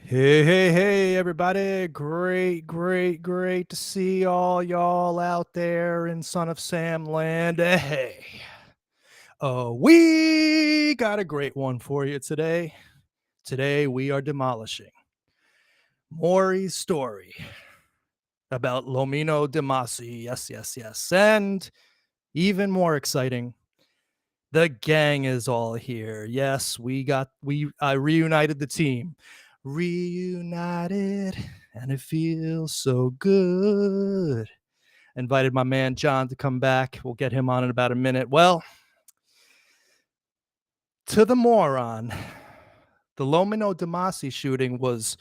Hey, everybody. Great to see all y'all out there in Son of Sam land. Hey, we got a great one for you today. Today, we are demolishing Maury's story about Lomino Demasi. Yes. And even more exciting, the gang is all here. Yes, I reunited the team. Reunited, and it feels so good. Invited my man John to come back. We'll get him on in about a minute. Well, to the Mauron, the Lomino Demasi shooting was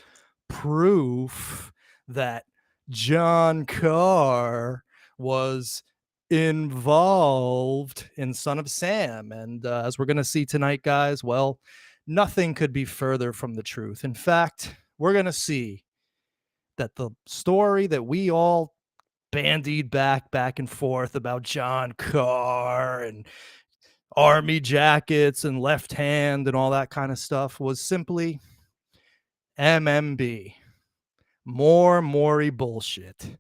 proof that John Carr was involved in Son of Sam. And as we're going to see tonight, guys, well, nothing could be further from the truth. In fact, we're going to see that the story that we all bandied back and forth about John Carr and army jackets and left hand and all that kind of stuff was simply MMB. More Maury bullshit.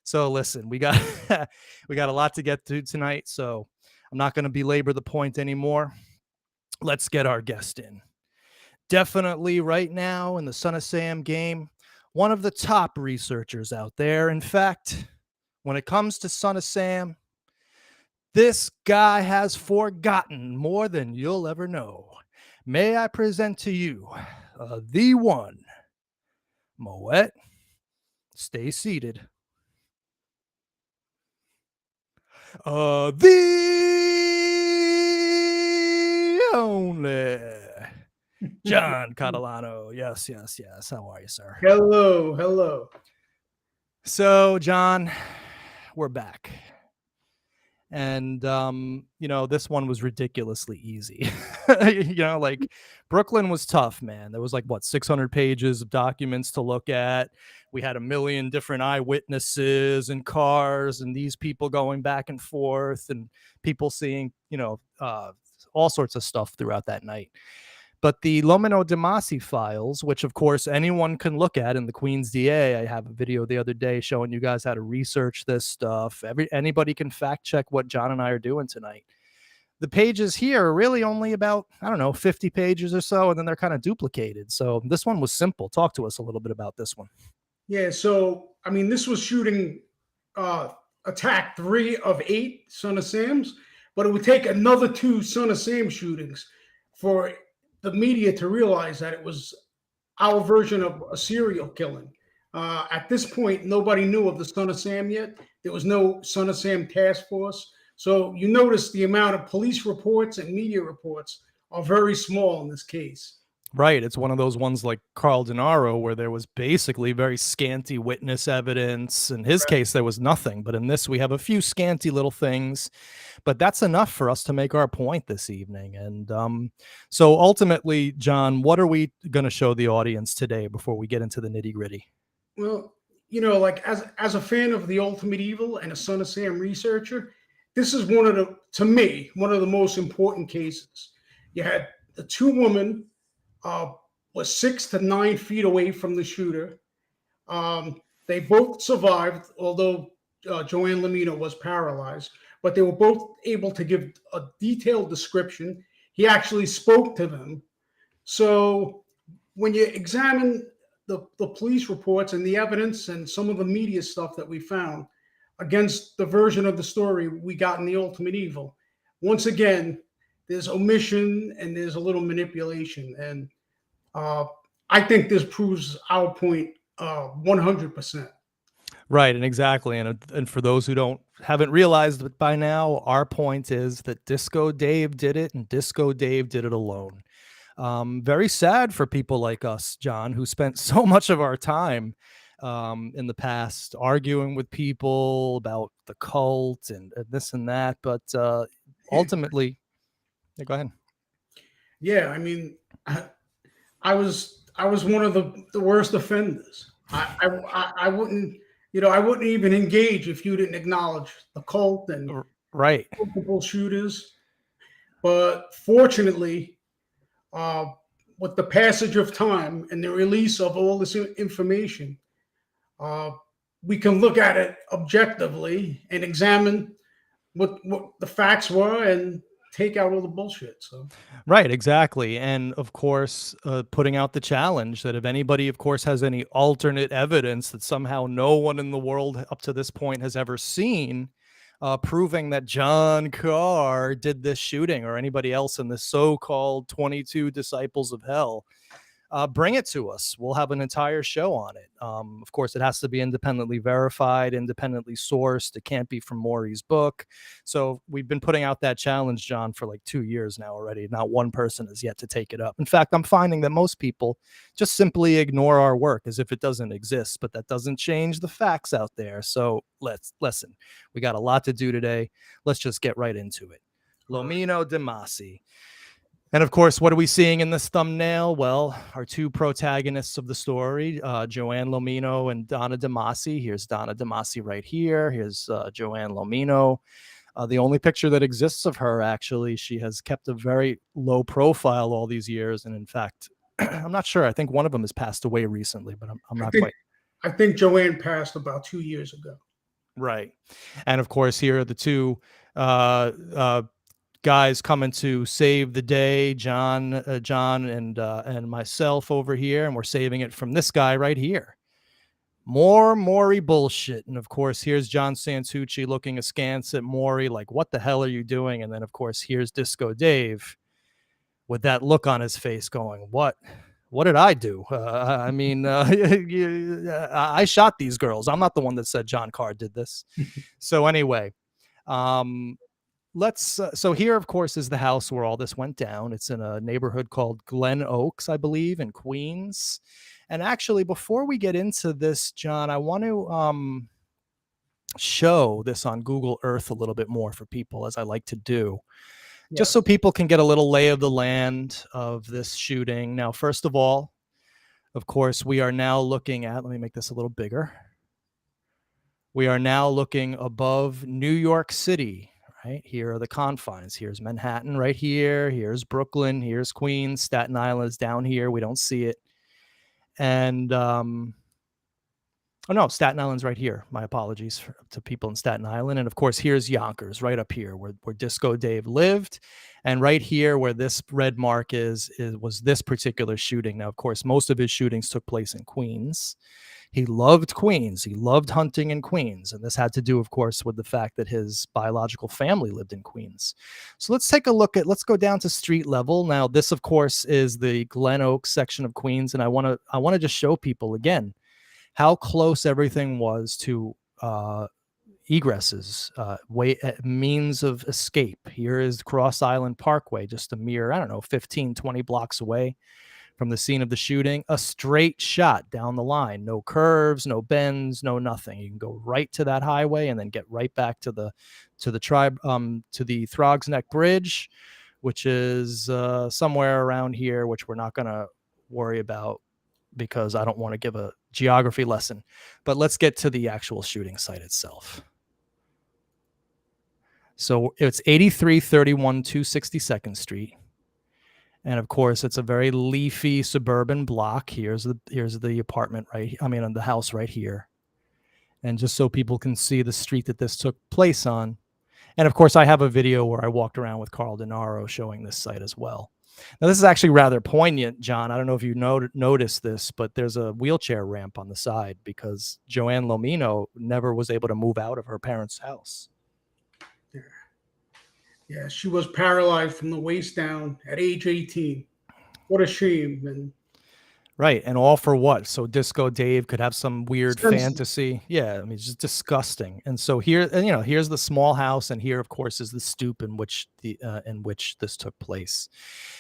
So listen, we got we got a lot to get to tonight, so I'm not going to belabor the point anymore. Let's get our guest in. Definitely right now in the Son of Sam game, one of the top researchers out there. In fact, when it comes to Son of Sam, this guy has forgotten more than you'll ever know. May I present to you the one, Moet. Stay seated. The only John Catalano. Yes. How are you, sir? Hello. So, John, we're back. And, this one was ridiculously easy. Like Brooklyn was tough, man. There was 600 pages of documents to look at. We had a million different eyewitnesses and cars and these people going back and forth and people seeing, all sorts of stuff throughout that night. But the Lomino Demasi files, which of course anyone can look at in the Queen's DA, I have a video the other day showing you guys how to research this stuff. Anybody can fact check what John and I are doing tonight. The pages here are really only about, 50 pages or so, and then they're kind of duplicated. So this one was simple. Talk to us a little bit about this one. Yeah, so this was shooting attack 3 of 8 Son of Sam's, but it would take another 2 Son of Sam shootings for the media to realize that it was our version of a serial killing. At this point, nobody knew of the Son of Sam yet. There was no Son of Sam task force. So you notice the amount of police reports and media reports are very small in this case. Right. It's one of those ones like Carl Denaro where there was basically very scanty witness evidence. In his case, there was nothing. But in this, we have a few scanty little things. But that's enough for us to make our point this evening. And so ultimately, John, what are we going to show the audience today before we get into the nitty gritty? Well, as a fan of the Ultimate Evil and a Son of Sam researcher, this is to me, one of the most important cases. You had the 2 women was 6 to 9 feet away from the shooter. They both survived, although Joanne Lamino was paralyzed, but they were both able to give a detailed description. He actually spoke to them. So when you examine the police reports and the evidence and some of the media stuff that we found against the version of the story we got in the Ultimate Evil, once again, there's omission and there's a little manipulation. And I think this proves our point 100%. Right, and exactly, and for those who haven't realized it by now, our point is that Disco Dave did it, and Disco Dave did it alone. Very sad for people like us, John, who spent so much of our time in the past arguing with people about the cult and this and that, but ultimately, yeah, go ahead. Yeah, I was one of the worst offenders. I wouldn't I wouldn't even engage if you didn't acknowledge the cult and right multiple shooters. But fortunately, with the passage of time and the release of all this information, uh, we can look at it objectively and examine what the facts were and take out all the bullshit. So Right, exactly. And of course, putting out the challenge that if anybody, of course, has any alternate evidence that somehow no one in the world up to this point has ever seen, proving that John Carr did this shooting or anybody else in the so-called 22 disciples of hell, bring it to us. We'll have an entire show on it. Of course, it has to be independently verified, independently sourced. It can't be from Maury's book. So we've been putting out that challenge, John, for like 2 years now already. Not one person has yet to take it up. In fact, I'm finding that most people just simply ignore our work as if it doesn't exist, but that doesn't change the facts out there. So let's listen. We got a lot to do today. Let's just get right into it. Lomino Demasi. And of course, what are we seeing in this thumbnail? Well, our two protagonists of the story, Joanne Lomino and Donna Demasi. Here's Donna Demasi right here. Here's Joanne Lomino. The only picture that exists of her, actually, she has kept a very low profile all these years. And in fact, I'm not sure. I think one of them has passed away recently, but I'm not quite. I think Joanne passed about 2 years ago. Right. And of course, here are the two guys coming to save the day, John and myself over here, and we're saving it from this guy right here. More Maury bullshit. And of course, here's John Santucci looking askance at Maury like, what the hell are you doing? And then of course, here's Disco Dave with that look on his face going, what did I do? I mean, I shot these girls. I'm not the one that said John Carr did this. So anyway, so here, of course, is the house where all this went down. It's in a neighborhood called Glen Oaks, I believe, in Queens. And actually, before we get into this, John, I want to show this on Google Earth a little bit more for people, as I like to do, just so people can get a little lay of the land of this shooting. Now, first of all, of course, we are now looking at, let me make this a little bigger. We are now looking above New York City. Right here are the confines. Here's Manhattan right here. Here's Brooklyn. Here's Queens. Staten Island is down here. We don't see it. And oh no, Staten Island's right here. My apologies to people in Staten Island. And of course, here's Yonkers right up here where Disco Dave lived. And right here where this red mark was this particular shooting. Now, of course, most of his shootings took place in Queens. He loved Queens. He loved hunting in Queens. And this had to do, of course, with the fact that his biological family lived in Queens. So let's take a look let's go down to street level. Now, this, of course, is the Glen Oaks section of Queens. And I want to just show people again how close everything was to egresses, means of escape. Here is Cross Island Parkway, just a mere, 15, 20 blocks away from the scene of the shooting. A straight shot down the line, no curves, no bends, no nothing. You can go right to that highway and then get right back to the Throgs Neck Bridge, which is somewhere around here, which we're not going to worry about because I don't want to give a geography lesson. But let's get to the actual shooting site itself. So it's 8331 262nd Street. And of course, it's a very leafy suburban block. Here's the apartment the house right here. And just so people can see the street that this took place on. And of course, I have a video where I walked around with Carl DeNaro showing this site as well. Now, this is actually rather poignant, John. I don't know if you noticed this, but there's a wheelchair ramp on the side because Joanne Lomino never was able to move out of her parents' house. Yeah, she was paralyzed from the waist down at age 18. What a shame. Right, and all for what? So Disco Dave could have some weird fantasy. Yeah, I mean, it's just disgusting. And so here, here's the small house, and here, of course, is the stoop in which this took place.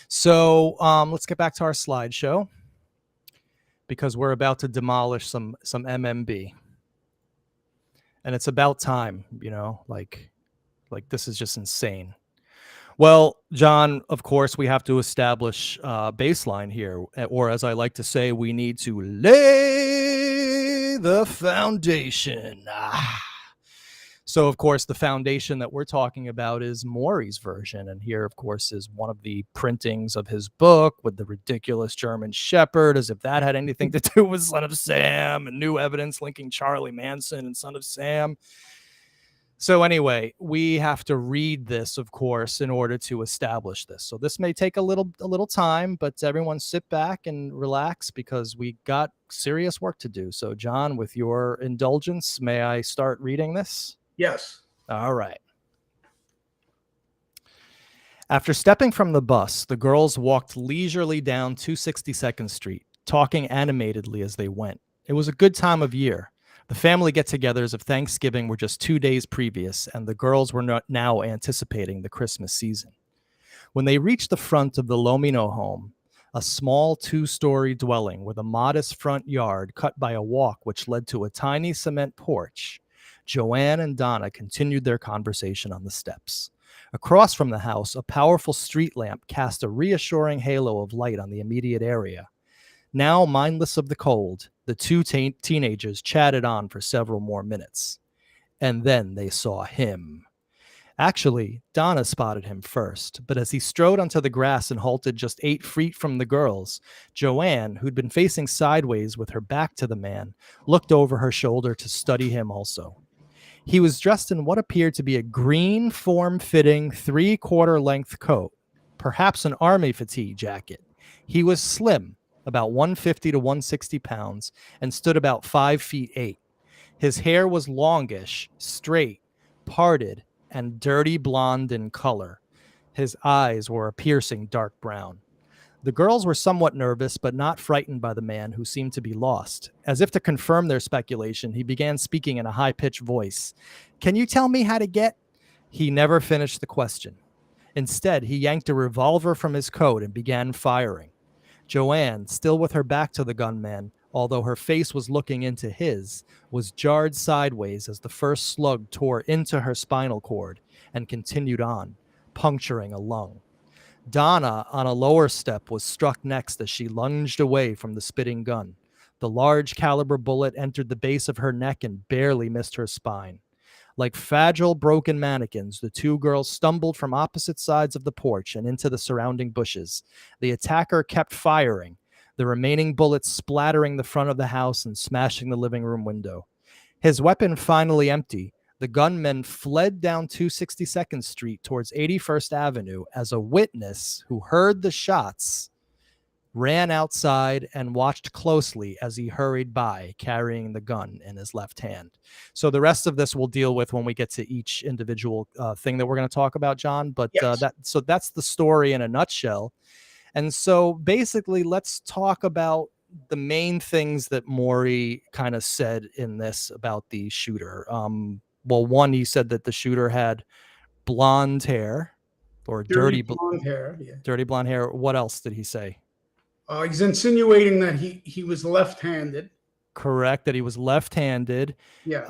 So let's get back to our slideshow because we're about to demolish some MMB, and it's about time. Like this is just insane. Well, John, of course, we have to establish baseline here, or as I like to say, we need to lay the foundation. So, of course, the foundation that we're talking about is Maury's version. And here, of course, is one of the printings of his book with the ridiculous German Shepherd, as if that had anything to do with Son of Sam, and new evidence linking Charlie Manson and Son of Sam. So anyway, we have to read this, of course, in order to establish this. So this may take a little time, but everyone sit back and relax because we got serious work to do. So John, with your indulgence, may I start reading this? Yes. All right. After stepping from the bus, the girls walked leisurely down 262nd Street, talking animatedly as they went. It was a good time of year. The family get-togethers of Thanksgiving were just 2 days previous, and the girls were now anticipating the Christmas season. When they reached the front of the Lomino home, a small 2-story dwelling with a modest front yard cut by a walk which led to a tiny cement porch, Joanne and Donna continued their conversation on the steps. Across from the house, a powerful street lamp cast a reassuring halo of light on the immediate area. Now mindless of the cold, the two teenagers chatted on for several more minutes. And then they saw him. Actually, Donna spotted him first, but as he strode onto the grass and halted just 8 feet from the girls, Joanne, who'd been facing sideways with her back to the man, looked over her shoulder to study him also. He was dressed in what appeared to be a green, form-fitting, 3/4 length coat, perhaps an army fatigue jacket. He was slim, about 150 to 160 pounds, and stood about 5 feet 8. His hair was longish, straight, parted, and dirty blonde in color. His eyes were a piercing dark brown. The girls were somewhat nervous, but not frightened by the man, who seemed to be lost. As if to confirm their speculation, he began speaking in a high-pitched voice. "Can you tell me how to get—" He never finished the question. Instead, he yanked a revolver from his coat and began firing. Joanne, still with her back to the gunman, although her face was looking into his, was jarred sideways as the first slug tore into her spinal cord and continued on, puncturing a lung. Donna, on a lower step, was struck next as she lunged away from the spitting gun. The large caliber bullet entered the base of her neck and barely missed her spine. Like fragile, broken mannequins, the two girls stumbled from opposite sides of the porch and into the surrounding bushes. The attacker kept firing, the remaining bullets splattering the front of the house and smashing the living room window. His weapon finally empty, the gunman fled down 262nd Street towards 81st Avenue as a witness who heard the shots ran outside and watched closely as he hurried by, carrying the gun in his left hand. So the rest of this we'll deal with when we get to each individual thing that we're going to talk about, John. But Yes. that's the story in a nutshell. And so basically, let's talk about the main things that Maury kind of said in this about the shooter. Well, one, he said that the shooter had blonde hair or dirty blonde hair. Yeah. dirty blonde hair. What else did he say? He's insinuating that he was left-handed. Correct, that he was left-handed. Yes.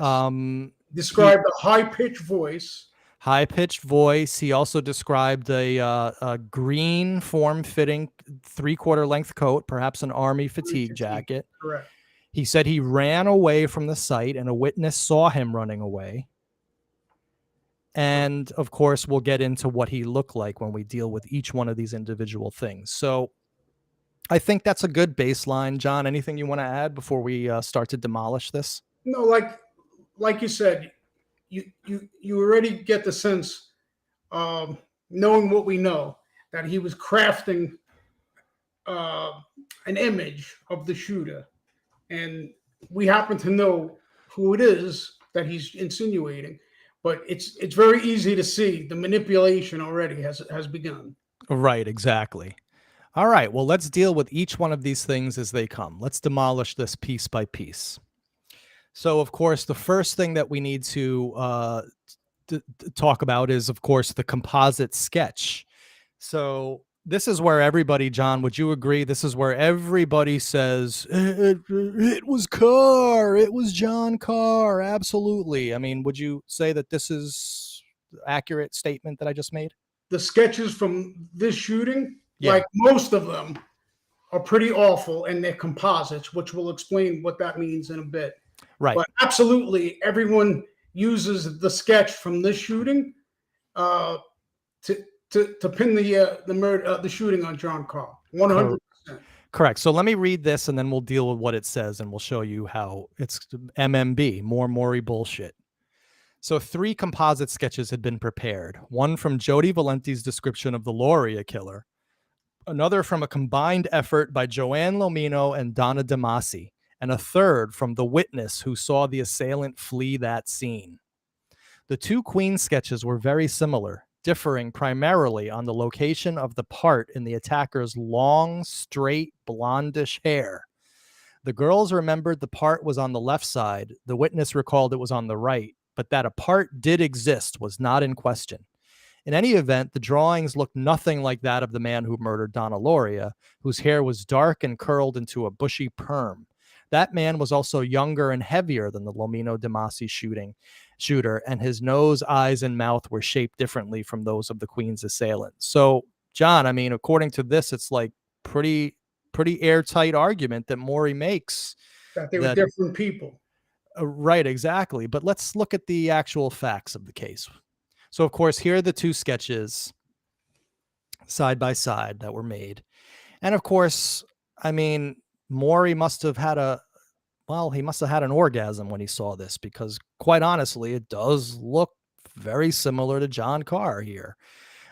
Described a high-pitched voice. He also described a green, form-fitting, 3/4 length coat, perhaps an army fatigue jacket. Correct. He said he ran away from the site and a witness saw him running away. And of course, we'll get into what he looked like when we deal with each one of these individual things. So I think that's a good baseline. John, anything you want to add before we start to demolish this? No, like you said, you already get the sense, knowing what we know, that he was crafting an image of the shooter, and we happen to know who it is that he's insinuating. But it's very easy to see the manipulation already has begun. Right, exactly. All right, well, let's deal with each one of these things as they come. Let's demolish this piece by piece. So, of course, the first thing that we need to talk about is, of course, the composite sketch. So this is where everybody, John, would you agree? This is where everybody says, it was Carr, it was John Carr, absolutely. I mean, would you say that this is an accurate statement that I just made? The sketches from this shooting, yeah, like most of them, are pretty awful, and they're composites, which we'll explain what that means in a bit. Right. But absolutely, everyone uses the sketch from this shooting uh, to pin the murder, the shooting on John Carr. 100%. Correct. So let me read this, and then we'll deal with what it says, and we'll show you how it's MMB, more Maury bullshit. So 3 composite sketches had been prepared. One from Jody Valenti's description of the Loria killer, another from a combined effort by Joanne Lomino and Donna Demasi, and a third from the witness who saw the assailant flee that scene. The 2 Queen sketches were very similar, differing primarily on the location of the part in the attacker's long, straight, blondish hair. The girls remembered the part was on the left side. The witness recalled it was on the right, but that a part did exist was not in question. In any event, the drawings looked nothing like that of the man who murdered Donna Loria, whose hair was dark and curled into a bushy perm. That man was also younger and heavier than the Lomino Demasi shooter, and his nose, eyes, and mouth were shaped differently from those of the Queen's assailant. So, John, I mean, according to this, it's like pretty airtight argument that Maury makes. That they were different people. Right, exactly. But let's look at the actual facts of the case. So, of course, here are the 2 sketches side by side that were made. And, of course, I mean, Maury must have had he must have had an orgasm when he saw this, because quite honestly, it does look very similar to John Carr here.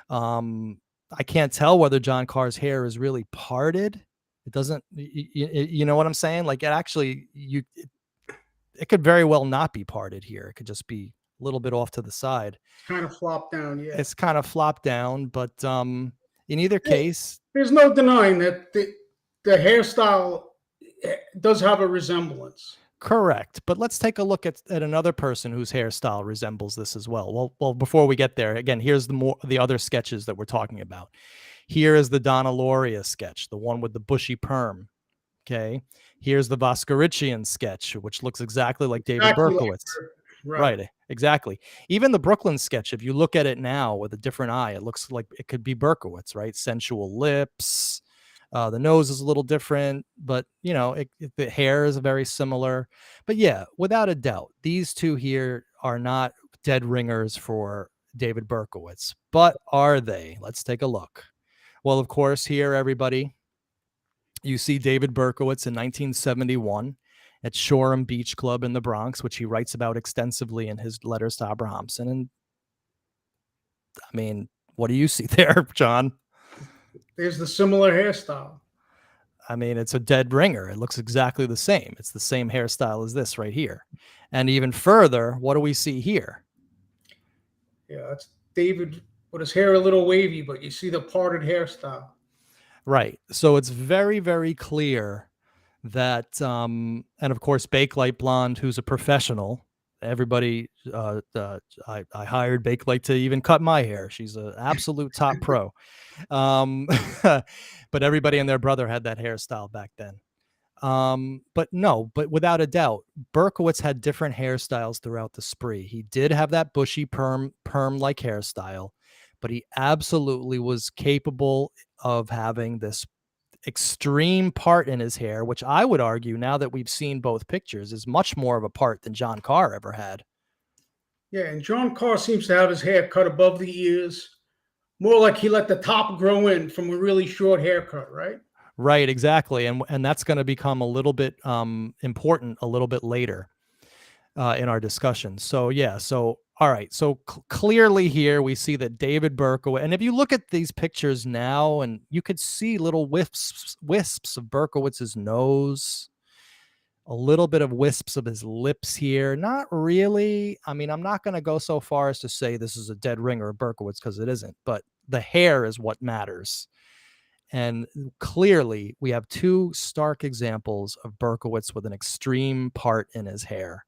I can't tell whether John Carr's hair is really parted. It doesn't, you know what I'm saying? Like, it actually, it could very well not be parted here. It could just be a little bit off to the side. It's kind of flopped down, yeah. It's kind of flopped down, but in either case, there's no denying that the hairstyle does have a resemblance. Correct. But let's take a look at another person whose hairstyle resembles this as well. Well, before we get there, again, here's the other sketches that we're talking about. Here is the Donna Loria sketch, the one with the bushy perm. Okay. Here's the Voskerichian sketch, which looks exactly like David Berkowitz. Right. Exactly. Even the Brooklyn sketch, if you look at it now with a different eye, it looks like it could be Berkowitz, right? Sensual lips. The nose is a little different, but you know, the hair is very similar. But yeah, without a doubt, these 2 here are not dead ringers for David Berkowitz. But are they? Let's take a look. Well, of course, here, everybody, you see David Berkowitz in 1971 at Shoreham Beach Club in the Bronx, which he writes about extensively in his letters to Abrahamson. And I mean, what do you see there, John? There's the similar hairstyle. I mean, it's a dead ringer. It looks exactly the same. It's the same hairstyle as this right here. And even further, what do we see here? Yeah, that's David with his hair a little wavy, but you see the parted hairstyle. Right. So it's very, very clear that, and of course, Bakelite Blonde, who's a professional. Everybody, I hired Bakelite to even cut my hair. She's an absolute top pro. But everybody and their brother had that hairstyle back then. But without a doubt, Berkowitz had different hairstyles throughout the spree. He did have that bushy perm-like hairstyle, but he absolutely was capable of having this extreme part in his hair, which I would argue, now that we've seen both pictures, is much more of a part than John Carr ever had. Yeah, and John Carr seems to have his hair cut above the ears, more like he let the top grow in from a really short haircut, right? Right, exactly. And that's going to become a little bit important a little bit later in our discussion. So yeah, so all right, so clearly here we see that David Berkowitz, and if you look at these pictures now, and you could see little wisps of Berkowitz's nose, a little bit of wisps of his lips here. Not really. I mean, I'm not going to go so far as to say this is a dead ringer of Berkowitz, because it isn't, but the hair is what matters. And clearly we have 2 stark examples of Berkowitz with an extreme part in his hair.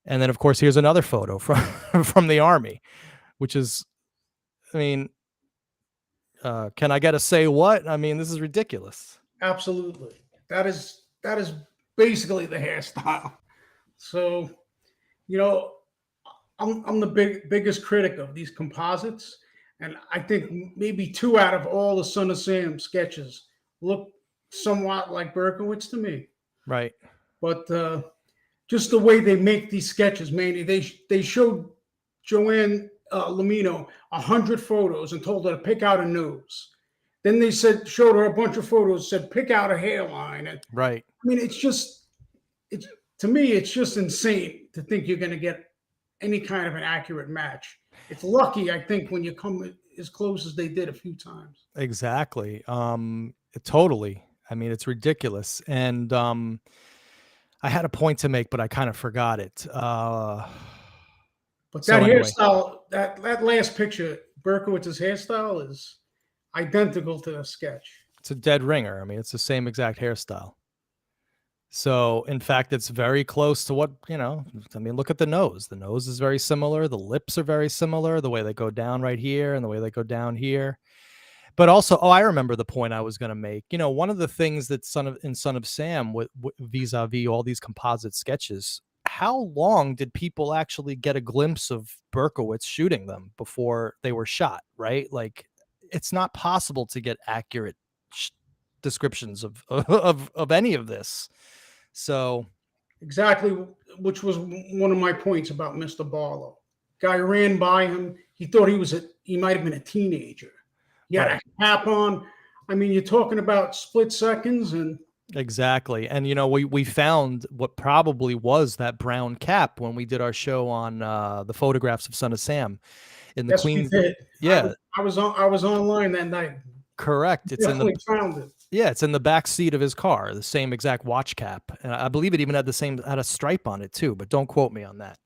And then, of course, here's another photo from the Army, which is, I mean, can I get a say what? I mean, this is ridiculous. Absolutely. That is basically the hairstyle. So, you know, I'm the biggest critic of these composites, and I think maybe 2 out of all the Son of Sam sketches look somewhat like Berkowitz to me. Right. But just the way they make these sketches, Manny. They showed Joanne Lamino 100 photos and told her to pick out a nose. Then they showed her a bunch of photos, said pick out a hairline. And Right. I mean, it's to me, it's just insane to think you're going to get any kind of an accurate match. It's lucky, I think, when you come as close as they did a few times. Exactly. Totally. I mean, it's ridiculous. And I had a point to make, but I kind of forgot it. But So that anyway, hairstyle, that last picture, Berkowitz's hairstyle is identical to the sketch. it's a dead ringer. I mean, it's the same exact hairstyle. So, in fact, it's very close to what, I mean, look at the nose. The nose is very similar. The lips are very similar, the way they go down right here and the way they go down here. But also, I remember the point I was going to make. One of the things that Son of Sam, vis-a-vis all these composite sketches, how long did people actually get a glimpse of Berkowitz shooting them before they were shot, right? Like, it's not possible to get accurate descriptions of any of this. So Exactly, which was one of my points about Mr. Barlow. Guy ran by him. He thought he might have been a teenager. He had right. a cap on. I mean, you're talking about split seconds, and Exactly. And we found what probably was that brown cap when we did our show on the photographs of Son of Sam in the yes, we Queen's. did. Yeah, I was online that night. correct. It's Definitely found it. Yeah, it's in the back seat of his car, the same exact watch cap. And I believe it even had a stripe on it too, but don't quote me on that.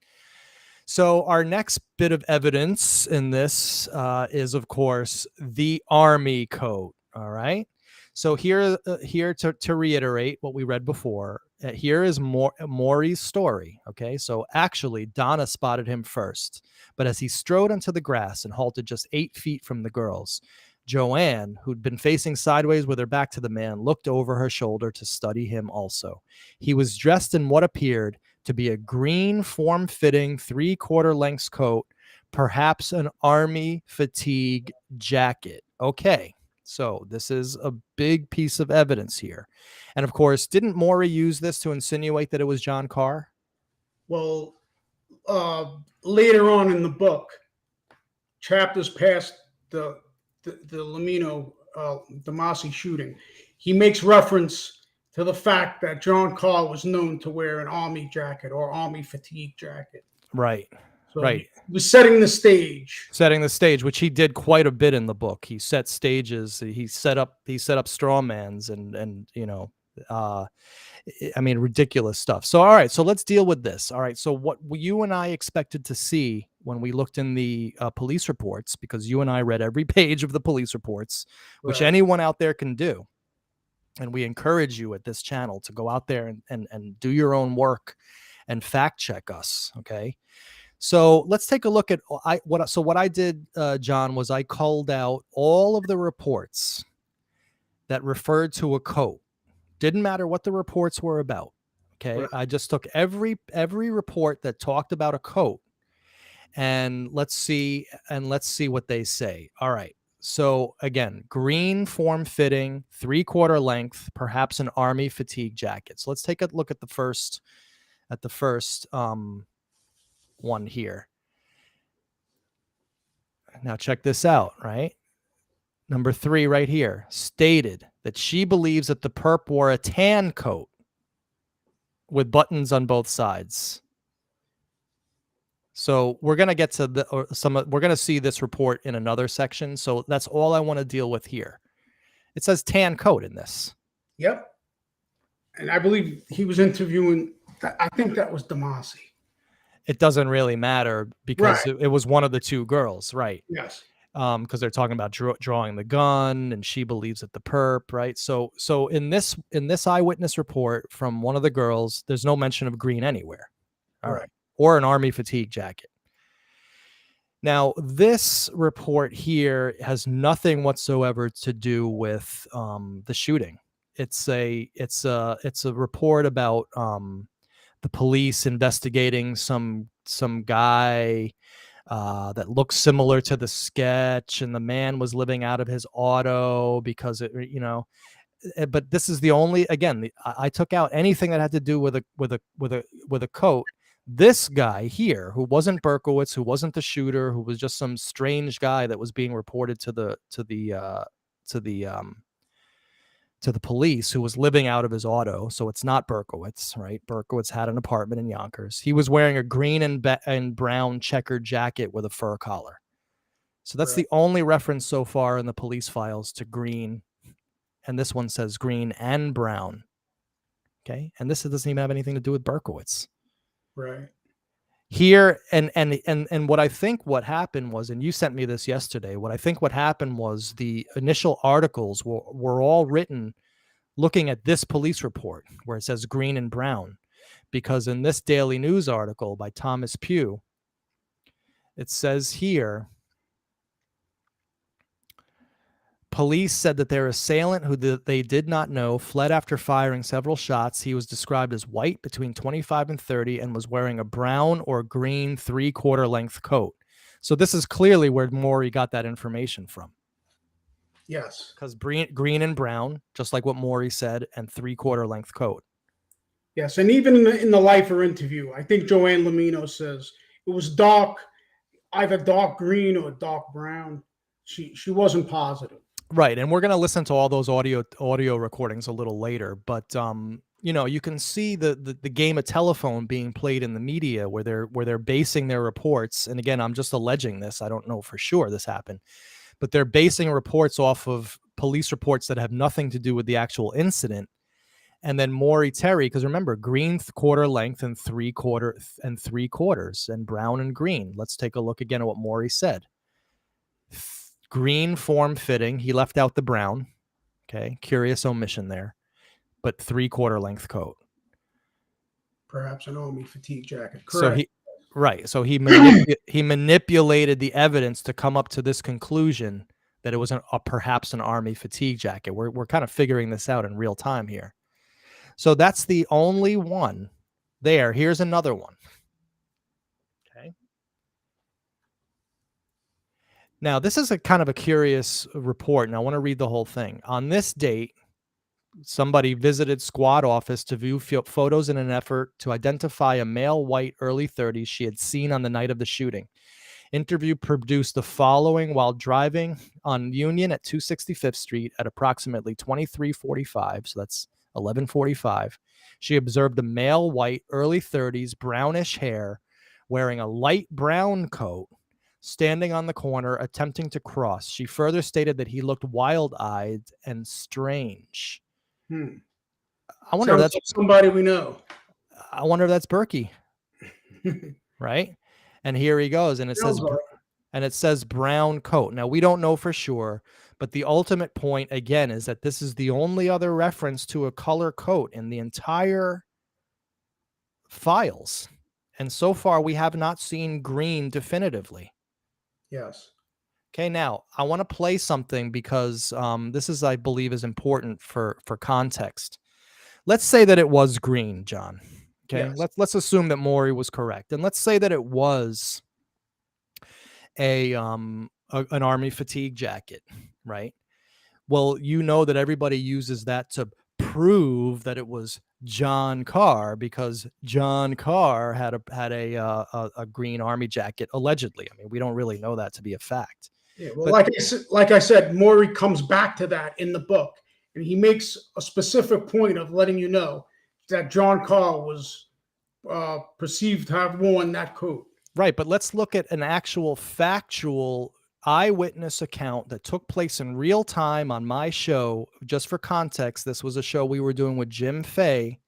So our next bit of evidence in this is, of course, the Army coat. All right. So here to reiterate what we read before, here is Maury's story. Okay. So actually, Donna spotted him first, but as he strode onto the grass and halted just 8 feet from the girls, Joanne, who'd been facing sideways with her back to the man, looked over her shoulder to study him also. He was dressed in what appeared to be a green, form-fitting, 3/4 length coat, perhaps an army fatigue jacket. Okay, so this is a big piece of evidence here. And of course, didn't Maury use this to insinuate that it was John Carr? Well, later on in the book, chapters past the Lamino Demasi shooting, he makes reference to the fact that John Carr was known to wear an army jacket or army fatigue jacket. Right. So right. He was setting the stage. Setting the stage, which he did quite a bit in the book. He set stages. He set up straw mans and I mean, ridiculous stuff. So, all right. So let's deal with this. All right. So what you and I expected to see when we looked in the police reports, because you and I read every page of the police reports, which Right. anyone out there can do. And we encourage you at this channel to go out there and do your own work and fact check us. Okay. So let's take a look at what I did, John, was I culled out all of the reports that referred to a coat. Didn't matter what the reports were about. Okay. Right. I just took every report that talked about a coat and let's see what they say. All right. So again, green, form-fitting, 3/4 length, perhaps an army fatigue jacket. So let's take a look at the first one here. Now check this out, right? Number 3 right here, stated that she believes that the perp wore a tan coat with buttons on both sides. So we're going to get to we're going to see this report in another section. So that's all I want to deal with here. It says tan coat in this. Yep. And I believe he was interviewing, I think that was Demasi. It doesn't really matter because Right. it was one of the two girls, right? Yes. Because they're talking about drawing the gun, and she believes that the perp, right? So in this eyewitness report from one of the girls, there's no mention of green anywhere. All right. Or an army fatigue jacket. Now, this report here has nothing whatsoever to do with the shooting. It's a report about the police investigating some guy that looks similar to the sketch, and the man was living out of his auto because but this is the only, again, I took out anything that had to do with a coat. This guy here, who wasn't Berkowitz, who wasn't the shooter, who was just some strange guy that was being reported to the police, who was living out of his auto. So it's not Berkowitz, right? Berkowitz had an apartment in Yonkers. He was wearing a green and brown checkered jacket with a fur collar. So that's the only reference so far in the police files to green. And this one says green and brown. Okay. And this doesn't even have anything to do with Berkowitz. Right. Here, and what I think what happened was, and you sent me this yesterday, what I think what happened was the initial articles were all written looking at this police report where it says green and brown, because in this Daily News article by Thomas Pugh, it says here, police said that their assailant, who they did not know, fled after firing several shots. He was described as white, between 25 and 30, and was wearing a brown or green 3/4 length coat. So this is clearly where Maury got that information from. Yes. Because green and brown, just like what Maury said, and 3/4 length coat. Yes, and even in the Lifer interview, I think Joanne Lamino says it was dark, either dark green or dark brown. She wasn't positive. Right, and we're going to listen to all those audio recordings a little later, but you can see the game of telephone being played in the media where they're basing their reports. And again, I'm just alleging this. I don't know for sure this happened, but they're basing reports off of police reports that have nothing to do with the actual incident. And then Maury Terry, because remember, green quarter length and 3/4 and brown and green. Let's take a look again at what Maury said. Green form fitting. He left out the brown. Okay. Curious omission there, but 3/4 length coat. Perhaps an army fatigue jacket. So Correct. he manipulated the evidence to come up to this conclusion that it was perhaps an army fatigue jacket. We're kind of figuring this out in real time here. So that's the only one there. Here's another one. Okay. Now, this is a kind of a curious report, and I want to read the whole thing. On this date, somebody visited squad office to view photos in an effort to identify a male, white, early 30s she had seen on the night of the shooting. Interview produced the following: while driving on Union at 265th Street at approximately 23:45, so that's 11:45, she observed a male, white, early 30s, brownish hair, wearing a light brown coat, standing on the corner, attempting to cross. She further stated that he looked wild-eyed and strange. I wonder if that's somebody we know. I wonder if that's Berkey. Right? And here he goes, and it says brown coat. Now, we don't know for sure, but the ultimate point again is that this is the only other reference to a color coat in the entire files. And so far we have not seen green definitively. Yes. Okay, now I want to play something because this is, I believe, is important for context. Let's say that it was green, John. Okay, yes. Let's assume that Maury was correct, and let's say that it was an army fatigue jacket, right? Well, you know that everybody uses that to prove that it was John Carr, because John Carr had a green army jacket allegedly. I mean, we don't really know that to be a fact. Yeah, well, like I said, Maury comes back to that in the book, and he makes a specific point of letting you know that John Carr was perceived to have worn that coat. Right, but let's look at an actual factual eyewitness account that took place in real time on my show. Just for context, this was a show we were doing with Jim Fay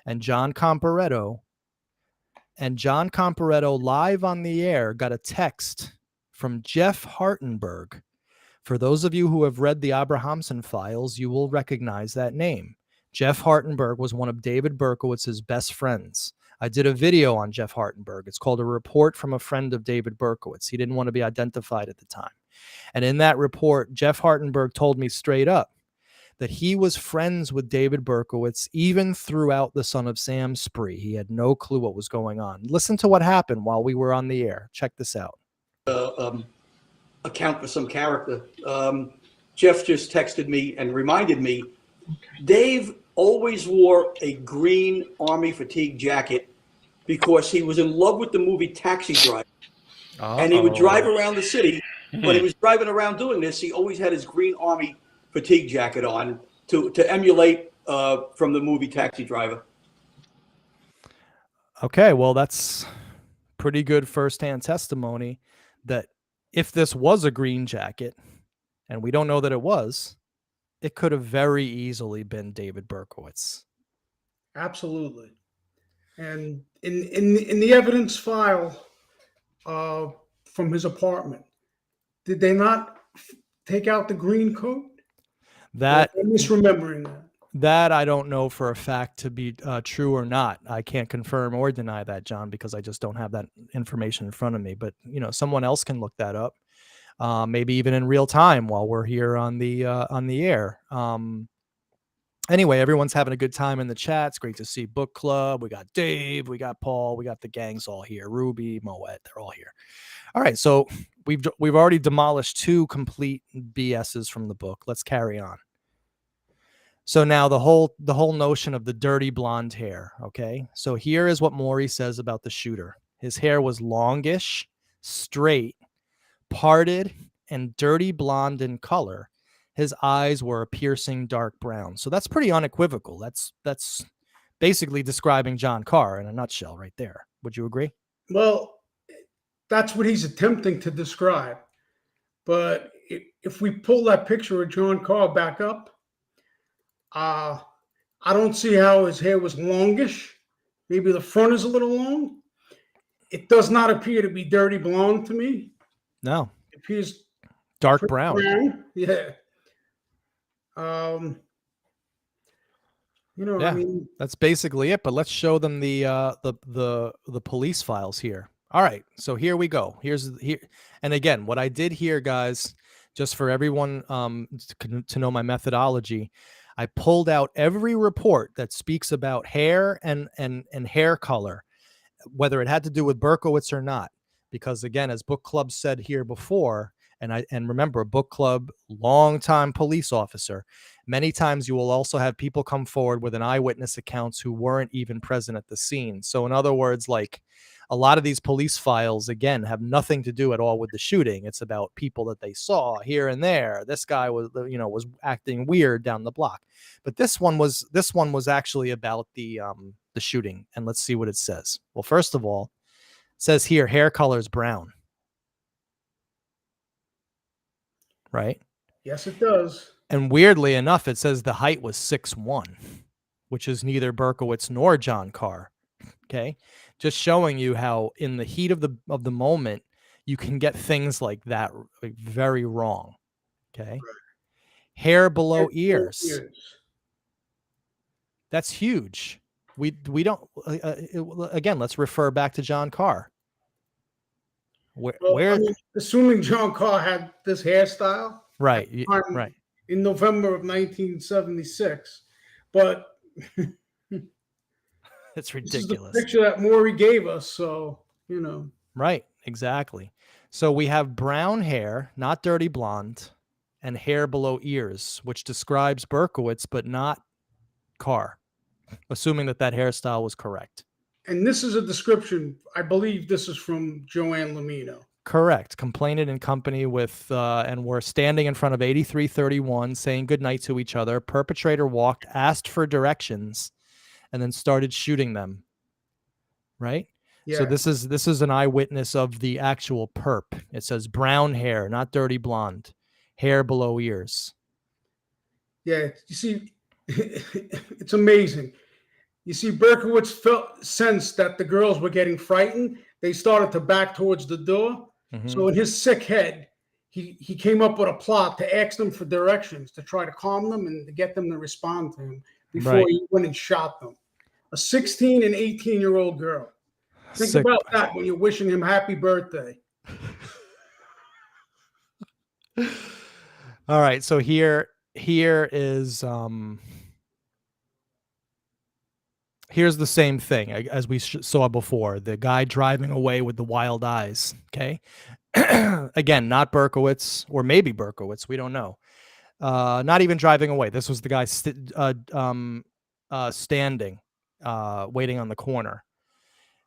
and John Comparetto. And John Comparetto, live on the air, got a text from Jeff Hartenberg. For those of you who have read the Abrahamson files, you will recognize that name. Jeff Hartenberg was one of David Berkowitz's best friends. I did a video on Jeff Hartenberg. It's called A Report from a Friend of David Berkowitz. He didn't want to be identified at the time. And in that report, Jeff Hartenberg told me straight up that he was friends with David Berkowitz even throughout the Son of Sam spree. He had no clue what was going on. Listen to what happened while we were on the air. Check this out. Account for some character. Jeff just texted me and reminded me Dave always wore a green Army fatigue jacket because he was in love with the movie Taxi Driver. And he would drive around the city. When he was driving around doing this, he always had his green Army fatigue jacket on to emulate from the movie Taxi Driver. Okay, well, that's pretty good firsthand testimony that if this was a green jacket, and we don't know that it was, it could have very easily been David Berkowitz. Absolutely. And in the evidence file from his apartment, did they not take out the green coat? That I'm misremembering that. That I don't know for a fact to be true or not. I can't confirm or deny that, John, because I just don't have that information in front of me. But someone else can look that up, maybe even in real time while we're here on the air. Anyway, everyone's having a good time in the chat. It's great to see Book Club. We got Dave, we got Paul, we got the gangs all here. Ruby, Moet, they're all here. All right, so we've already demolished 2 complete BSs from the book. Let's carry on. So now the whole notion of the dirty blonde hair, okay? So here is what Maury says about the shooter. His hair was longish, straight, parted, and dirty blonde in color. His eyes were a piercing dark brown. So that's pretty unequivocal. That's basically describing John Carr in a nutshell right there. Would you agree? Well, that's what he's attempting to describe. But if we pull that picture of John Carr back up, I don't see how his hair was longish. Maybe the front is a little long. It does not appear to be dirty blonde to me. No. It appears dark brown. Yeah. Yeah, I mean, that's basically it. But let's show them the police files here. All right, so here we go. Here, and again, what I did here, guys, just for everyone to know my methodology, I pulled out every report that speaks about hair and hair color, whether it had to do with Berkowitz or not. Because again, as Book Club said here before, and remember, Book Club, longtime police officer, many times you will also have people come forward with an eyewitness accounts who weren't even present at the scene. So in other words, like a lot of these police files, again, have nothing to do at all with the shooting. It's about people that they saw here and there. This guy was acting weird down the block. But this one was actually about the shooting. And let's see what it says. Well, first of all, it says here, hair color is brown. Right? Yes, it does. And weirdly enough, it says the height was 6'1", which is neither Berkowitz nor John Carr. Okay, just showing you how in the heat of the moment you can get things like that very wrong. Okay, right. Hair below ears. That's huge. We don't again. Let's refer back to John Carr. I mean, assuming John Carr had this hairstyle, right? In November of 1976, but. It's ridiculous. This is the picture that Maury gave us, so Right, exactly. So we have brown hair, not dirty blonde, and hair below ears, which describes Berkowitz, but not Carr, assuming that hairstyle was correct. And this is a description. I believe this is from Joanne Lamino. Correct. Complainant in company with, and we're standing in front of 8331, saying goodnight to each other. Perpetrator walked, asked for directions, and then started shooting them. Right? Yeah. So this is an eyewitness of the actual perp. It says brown hair, not dirty blonde, hair below ears. Yeah, you see, it's amazing. You see, Berkowitz sensed that the girls were getting frightened. They started to back towards the door. Mm-hmm. So in his sick head, he came up with a plot to ask them for directions, to try to calm them and to get them to respond to him before he went and shot them. A 16 and 18-year-old girl. Think about that when you're wishing him happy birthday. All right, so here is here's the same thing as we saw before. The guy driving away with the wild eyes. Okay, again, not Berkowitz, or maybe Berkowitz. We don't know. Not even driving away. This was the guy standing, waiting on the corner.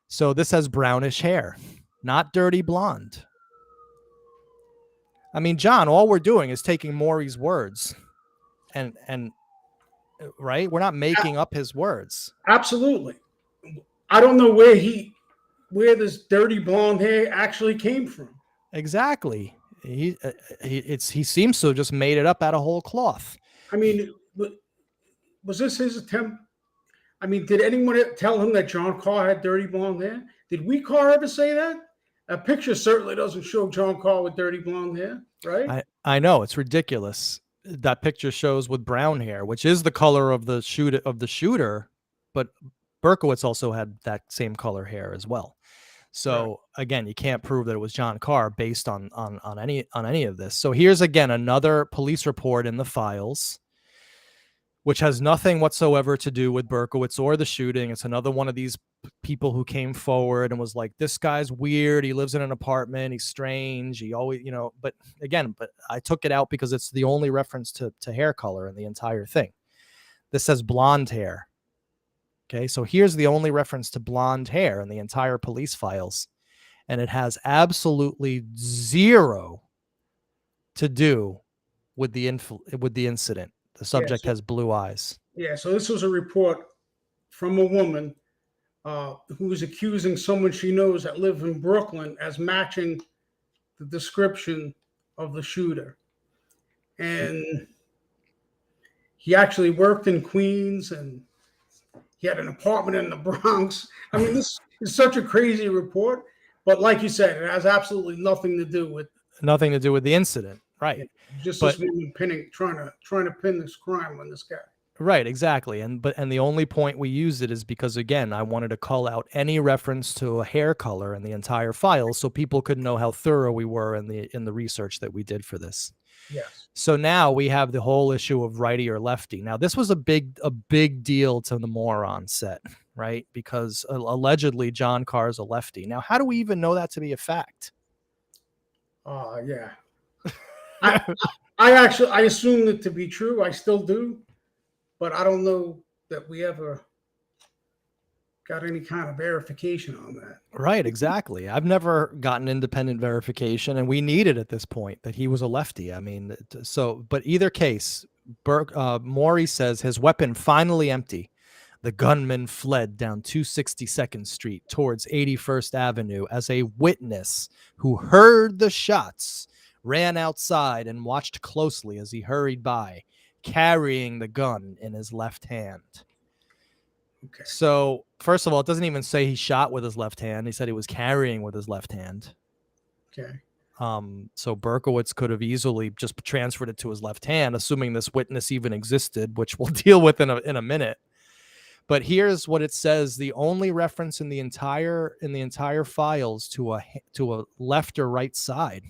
So this has brownish hair, not dirty blonde. I mean, John, all we're doing is taking Maury's words, and right, we're not making up his words. Absolutely. I don't know where this dirty blonde hair actually came from. Exactly. He seems to have just made it up out of whole cloth. I mean, was this his attempt? I mean, did anyone tell him that John Carr had dirty blonde hair? Did Carr ever say that? A picture certainly doesn't show John Carr with dirty blonde hair, right? I know, it's ridiculous. That picture shows with brown hair, which is the color of the shooter, but Berkowitz also had that same color hair as well. So again, you can't prove that it was John Carr based on any of this. So here's again another police report in the files, which has nothing whatsoever to do with Berkowitz or the shooting. It's another one of these people who came forward and was like, this guy's weird. He lives in an apartment. He's strange. He always, but I took it out because it's the only reference to hair color in the entire thing. This says blonde hair. Okay, so here's the only reference to blonde hair in the entire police files. And it has absolutely zero to do with the incident. The subject has blue eyes. Yeah, so this was a report from a woman who was accusing someone she knows that lives in Brooklyn as matching the description of the shooter. And he actually worked in Queens, and he had an apartment in the Bronx. I mean, this is such a crazy report, but like you said, it has absolutely nothing to do with the incident. Right. Just this woman trying to pin this crime on this guy. Right, exactly. And the only point we use it is because, again, I wanted to call out any reference to a hair color in the entire file so people could know how thorough we were in the research that we did for this. Yes. So now we have the whole issue of righty or lefty. Now, this was a big deal to the Mauron set, right? Because allegedly John Carr is a lefty. Now, how do we even know that to be a fact? Yeah. I assumed it to be true. I still do, but I don't know that we ever got any kind of verification on that. Right, exactly. I've never gotten independent verification, and we need it at this point that he was a lefty. I mean, but either case, Maury says his weapon finally empty. The gunman fled down 262nd Street towards 81st Avenue as a witness who heard the shots ran outside and watched closely as he hurried by, carrying the gun in his left hand. Okay. So, first of all, it doesn't even say he shot with his left hand. He said he was carrying with his left hand. Okay. So Berkowitz could have easily just transferred it to his left hand, assuming this witness even existed, which we'll deal with in a minute. But here's what it says: the only reference in the entire files to a left or right side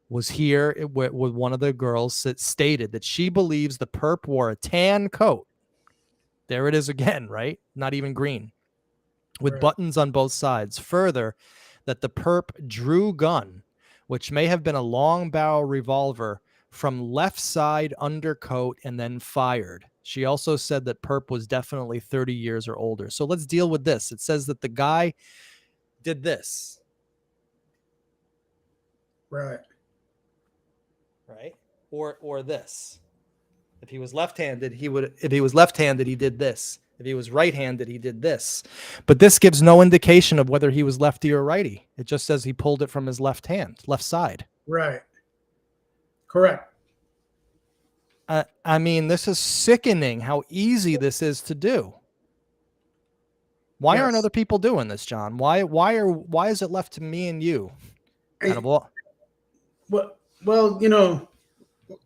was here with one of the girls that stated that she believes the perp wore a tan coat. There it is again, right? Not even green, with buttons on both sides. Further, that the perp drew gun, which may have been a long barrel revolver, from left side undercoat and then fired. She also said that perp was definitely 30 years or older. So let's deal with this. It says that the guy did this. Right. Right? Or this. If he was left-handed, if he was left-handed, he did this. If he was right-handed, he did this. But this gives no indication of whether he was lefty or righty. It just says he pulled it from his left hand, left side. Right. Correct. I mean, this is sickening how easy this is to do. Why aren't other people doing this, John? Why is it left to me and you? Well,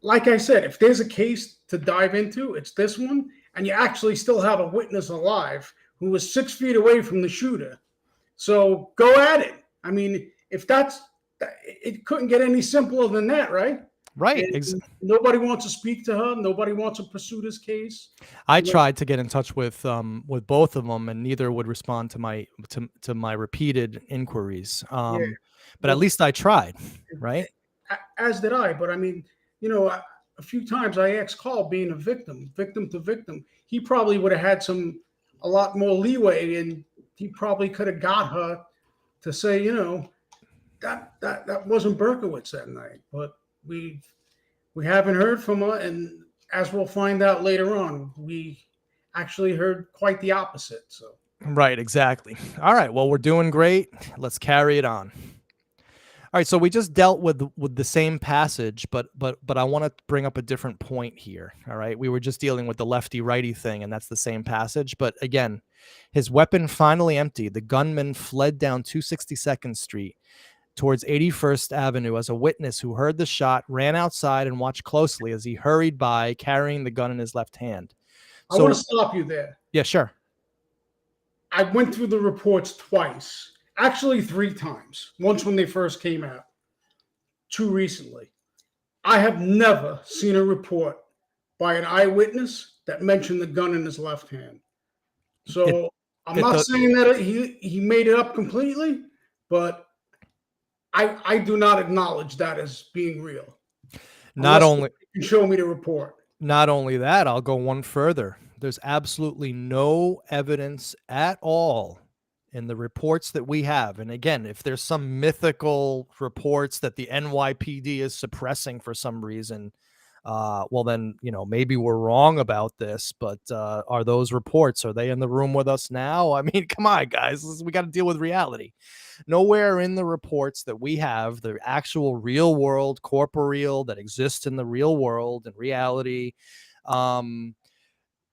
like I said, if there's a case to dive into, it's this one, and you actually still have a witness alive who was 6 feet away from the shooter. So go at it. I mean, it couldn't get any simpler than that, right? Right. Nobody wants to speak to her. Nobody wants to pursue this case. I tried to get in touch with both of them, and neither would respond to my repeated inquiries. But at least I tried, right? As did I. But I mean, a few times I asked Carl, being a victim to victim, he probably would have had a lot more leeway, and he probably could have got her to say, that wasn't Berkowitz that night. But we haven't heard from her, and as we'll find out later on, we actually heard quite the opposite. So Right, exactly. All right, well, we're doing great. Let's carry it on. All right, so we just dealt with the same passage, but I want to bring up a different point here. All right, we were just dealing with the lefty righty thing, and that's the same passage. But again, his weapon finally emptied. The gunman fled down 262nd Street towards 81st Avenue as a witness who heard the shot, ran outside, and watched closely as he hurried by, carrying the gun in his left hand. I want to stop you there. Yeah, sure. I went through the reports twice. Actually, 3 times. Once when they first came out, 2 recently. I have never seen a report by an eyewitness that mentioned the gun in his left hand. So I'm not saying that he made it up completely, but I do not acknowledge that as being real. Not only you can show me the report. Not only that, I'll go one further. There's absolutely no evidence at all in the reports that we have. And again, if there's some mythical reports that the NYPD is suppressing for some reason, well, then, maybe we're wrong about this, but are those reports, are they in the room with us now? I mean, come on, guys, we got to deal with reality. Nowhere in the reports that we have, the actual real world, corporeal that exists in the real world and reality,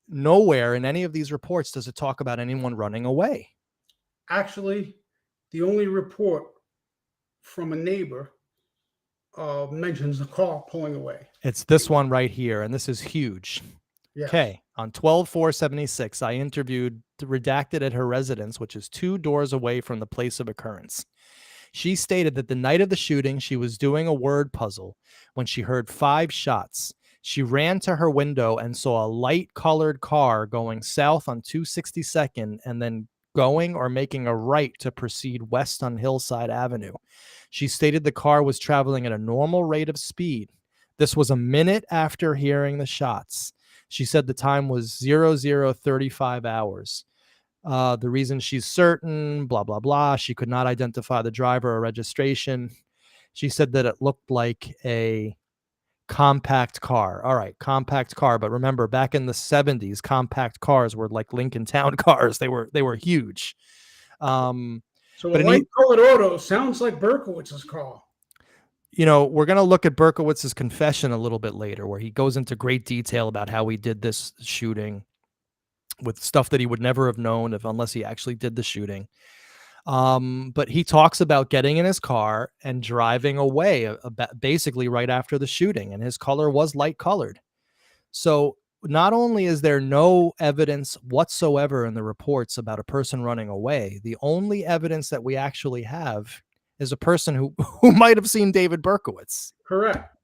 nowhere in any of these reports does it talk about anyone running away. Actually, the only report from a neighbor mentions the car pulling away. It's this one right here, and this is huge. Yes. Okay, on 12/4/76, I interviewed redacted at her residence, which is 2 doors away from the place of occurrence. She stated that the night of the shooting, she was doing a word puzzle when she heard 5 shots. She ran to her window and saw a light-colored car going south on 262nd and then going or making a right to proceed west on Hillside Avenue. She stated the car was traveling at a normal rate of speed. This was a minute after hearing the shots. She said the time was 00:35 hours. The reason she's certain, blah, blah, blah. She could not identify the driver or registration. She said that it looked like a compact car. All right, compact car. But remember, back in the 70s, compact cars were like Lincoln Town cars. They were huge. So a light-colored auto sounds like Berkowitz's car. We're going to look at Berkowitz's confession a little bit later, where he goes into great detail about how he did this shooting with stuff that he would never have known unless he actually did the shooting. But he talks about getting in his car and driving away basically right after the shooting, and his color was light colored. So not only is there no evidence whatsoever in the reports about a person running away, the only evidence that we actually have is a person who might have seen David Berkowitz. Correct.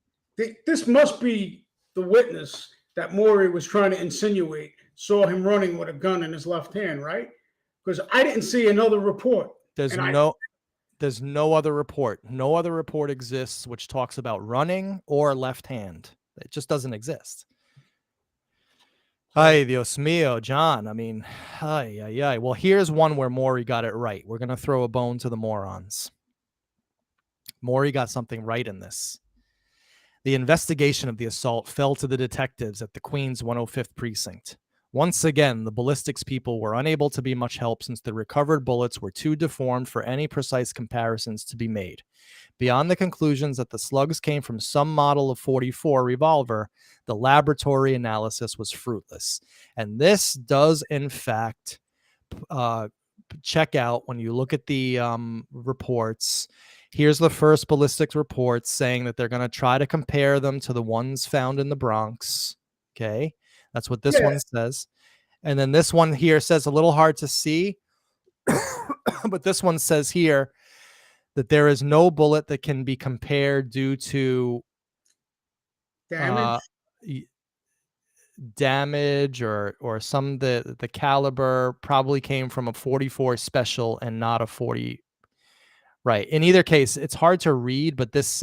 This must be the witness that Maury was trying to insinuate saw him running with a gun in his left hand, right? Because I didn't see another report. There's no other report. No other report exists which talks about running or left hand. It just doesn't exist. Ay, Dios mío, John. I mean, ay. Well, here's one where Maury got it right. We're going to throw a bone to the morons. Maury got something right in this. The investigation of the assault fell to the detectives at the Queens 105th Precinct. Once again, the ballistics people were unable to be much help since the recovered bullets were too deformed for any precise comparisons to be made. Beyond the conclusions that the slugs came from some model of .44 revolver, the laboratory analysis was fruitless. And this does, in fact, check out when you look at the reports. Here's the first ballistics report saying that they're going to try to compare them to the ones found in the Bronx. Okay. That's what this one says. And then this one here says, a little hard to see, but this one says here that there is no bullet that can be compared due to damage or some the caliber probably came from a .44 special and not a 40. Right. In either case, it's hard to read, but this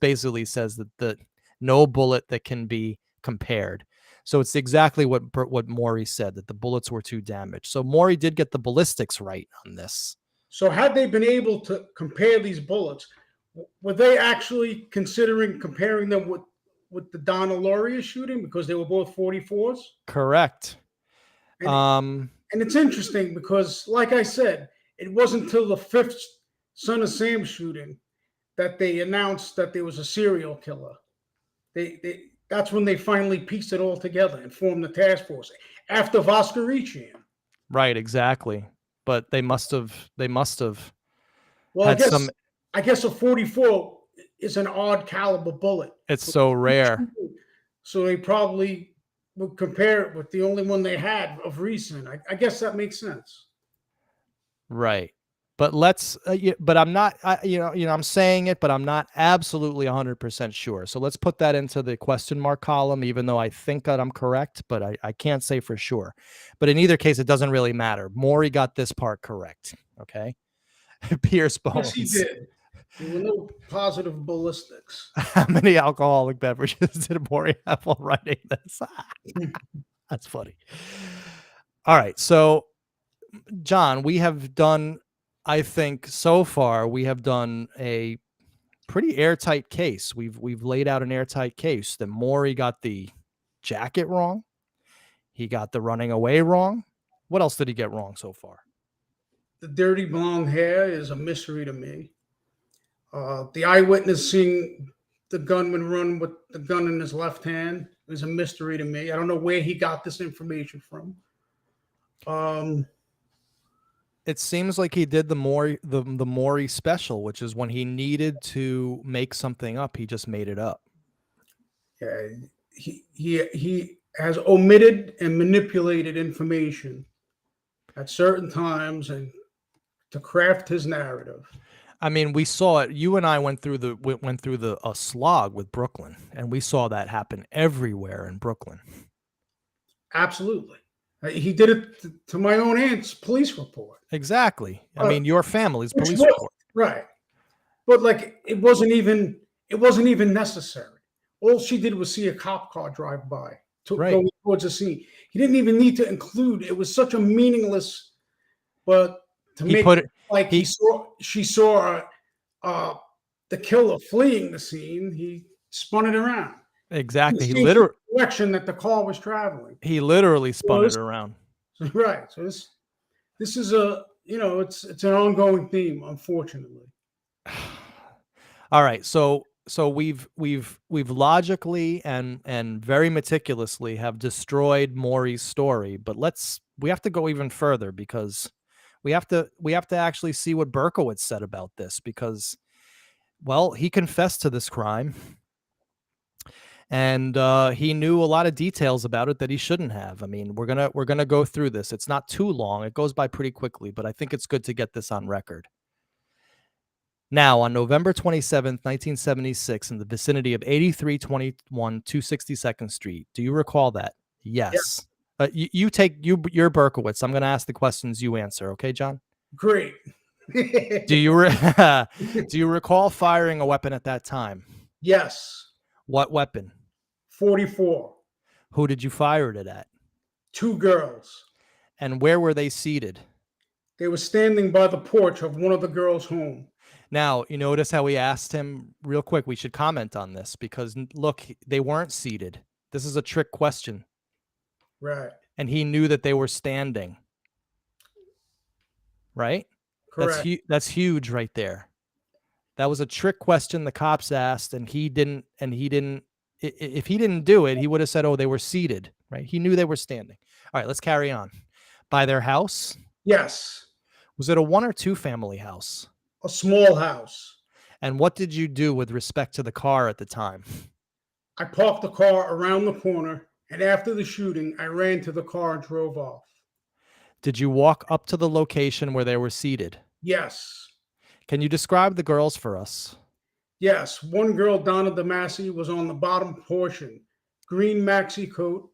basically says that No bullet that can be compared. So it's exactly what Maury said, that the bullets were too damaged. So Maury did get the ballistics right on this. So had they been able to compare these bullets, were they actually considering comparing them with the Donna Lauria shooting because they were both 44s? Correct. And it's interesting because, like I said, it wasn't until the fifth Son of Sam shooting that they announced that there was a serial killer. That's when they finally pieced it all together and formed the task force after Voskerichian. Right, exactly. But they must have Well, had some. I guess a 44 is an odd caliber bullet. It's so rare. So they probably would compare it with the only one they had of recent. I guess that makes sense. Right. But but I'm not, I'm saying it, but I'm not absolutely 100% sure. So let's put that into the question mark column, even though I think that I'm correct, but I can't say for sure. But in either case, it doesn't really matter. Maury got this part correct. Okay. Pierce bones. Yes, he did. There were no positive ballistics. How many alcoholic beverages did Maury have while writing this? That's funny. All right. So, John, we have done, I think so far, we have done a pretty airtight case. We've laid out an airtight case that Maury got the jacket wrong. He got the running away wrong. What else did he get wrong so far? The dirty blonde hair is a mystery to me. The eyewitness seeing the gunman run with the gun in his left hand is a mystery to me. I don't know where he got this information from. It seems like he did the Maury special, which is when he needed to make something up, he just made it up. Yeah, he has omitted and manipulated information at certain times and to craft his narrative. I mean, we saw it. You and I went through the slog with Brooklyn, and we saw that happen everywhere in Brooklyn. Absolutely. He did it to my own aunt's police report. Exactly. I mean, your family's police report. Right. But like, it wasn't even necessary. All she did was see a cop car drive by going towards the scene. He didn't even need to include. It was such a meaningless, but to make it like she saw the killer fleeing the scene, he spun it around. Exactly. He literally the direction that the car was traveling. He literally spun it around. Right. So this is it's an ongoing theme, unfortunately. All right. So we've logically and very meticulously have destroyed Maury's story, but we have to go even further because we have to actually see what Berkowitz said about this because, well, he confessed to this crime. And he knew a lot of details about it that he shouldn't have. I mean, we're gonna go through this. It's not too long. It goes by pretty quickly, but I think it's good to get this on record. Now, on November 27th, 1976, in the vicinity of 8321 262nd Street. Do you recall that? Yes. Yeah. You take your Berkowitz. I'm going to ask the questions, you answer. Okay, John? Great. Do you recall firing a weapon at that time? Yes. What weapon? 44. Who did you fire it at? 2 girls. And where were they seated? They were standing by the porch of one of the girls' home. Now, you notice how we asked him real quick. We should comment on this because, look, they weren't seated. This is a trick question. Right. And he knew that they were standing. Right? Correct. That's huge right there. That was a trick question the cops asked, and he didn't. If he didn't do it, he would have said, "Oh, they were seated." Right? He knew they were standing. All right, let's carry on. By their house? Yes. Was it a 1 or 2 family house? A small house. And what did you do with respect to the car at the time? I parked the car around the corner, and after the shooting, I ran to the car and drove off. Did you walk up to the location where they were seated? Yes. Can you describe the girls for us? Yes. One girl, Donna Demasi, was on the bottom portion. Green maxi coat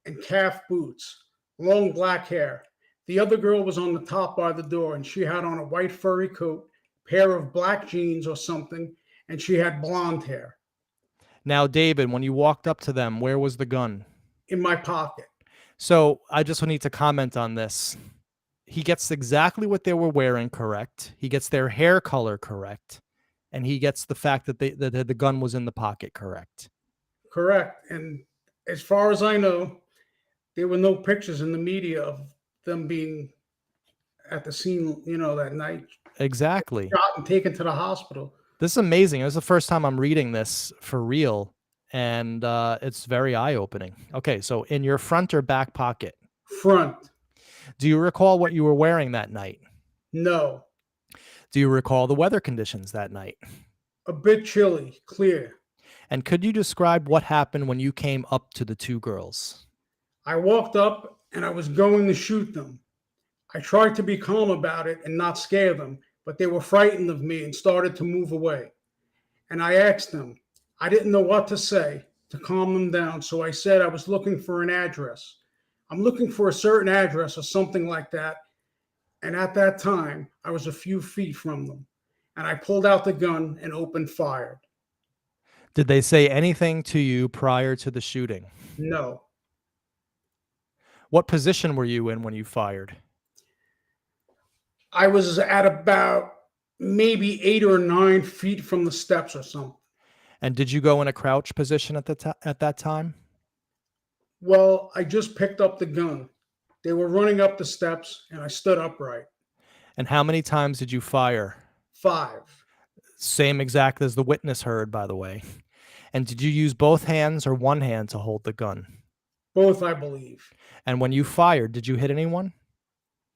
and calf boots. Long black hair. The other girl was on the top by the door, and she had on a white furry coat, pair of black jeans or something, and she had blonde hair. Now, David, when you walked up to them, where was the gun? in my pocket. So I just need to comment on this. He gets exactly what they were wearing correct. He gets their hair color correct. And he gets the fact that that the gun was in the pocket correct. Correct. And as far as I know, there were no pictures in the media of them being at the scene, that night, Exactly. shot and taken to the hospital. This is amazing. It was the first time I'm reading this for real. And it's very eye-opening. Okay, so in your front or back pocket, Front. do you recall what you were wearing that night? No. Do you recall the weather conditions that night? A bit chilly, clear. And could you describe what happened when you came up to the two girls? I walked up and I was going to shoot them. I tried to be calm about it and not scare them, but they were frightened of me and started to move away. And I asked them, I didn't know what to say to calm them down, so I said I was looking for an address. I'm looking for a certain address or something like that. And at that time, I was a few feet from them. And I pulled out the gun and opened fire. Did they say anything to you prior to the shooting? No. What position were you in when you fired? I was at about maybe 8 or 9 feet from the steps or something. And did you go in a crouch position at that time? Well, I just picked up the gun. They were running up the steps, and I stood upright. And how many times did you fire? 5. Same exact as the witness heard, by the way. And did you use both hands or one hand to hold the gun? Both, I believe. And when you fired, did you hit anyone?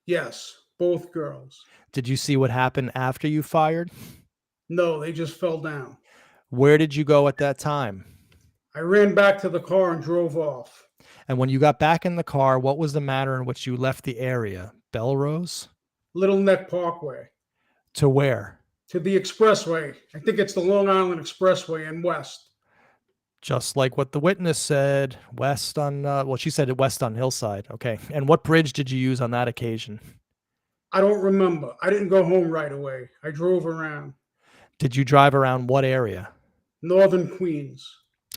Yes, both girls. Did you see what happened after you fired? No, they just fell down. Where did you go at that time? I ran back to the car and drove off. And when you got back in the car, what was the manner in which you left the area? Belrose? Little Neck Parkway. To where? To the expressway. I think it's the Long Island Expressway and west. Just like what the witness said, west on, well, she said west on Hillside. Okay. And what bridge did you use on that occasion? I don't remember. I didn't go home right away. I drove around. Did you drive around what area? Northern Queens.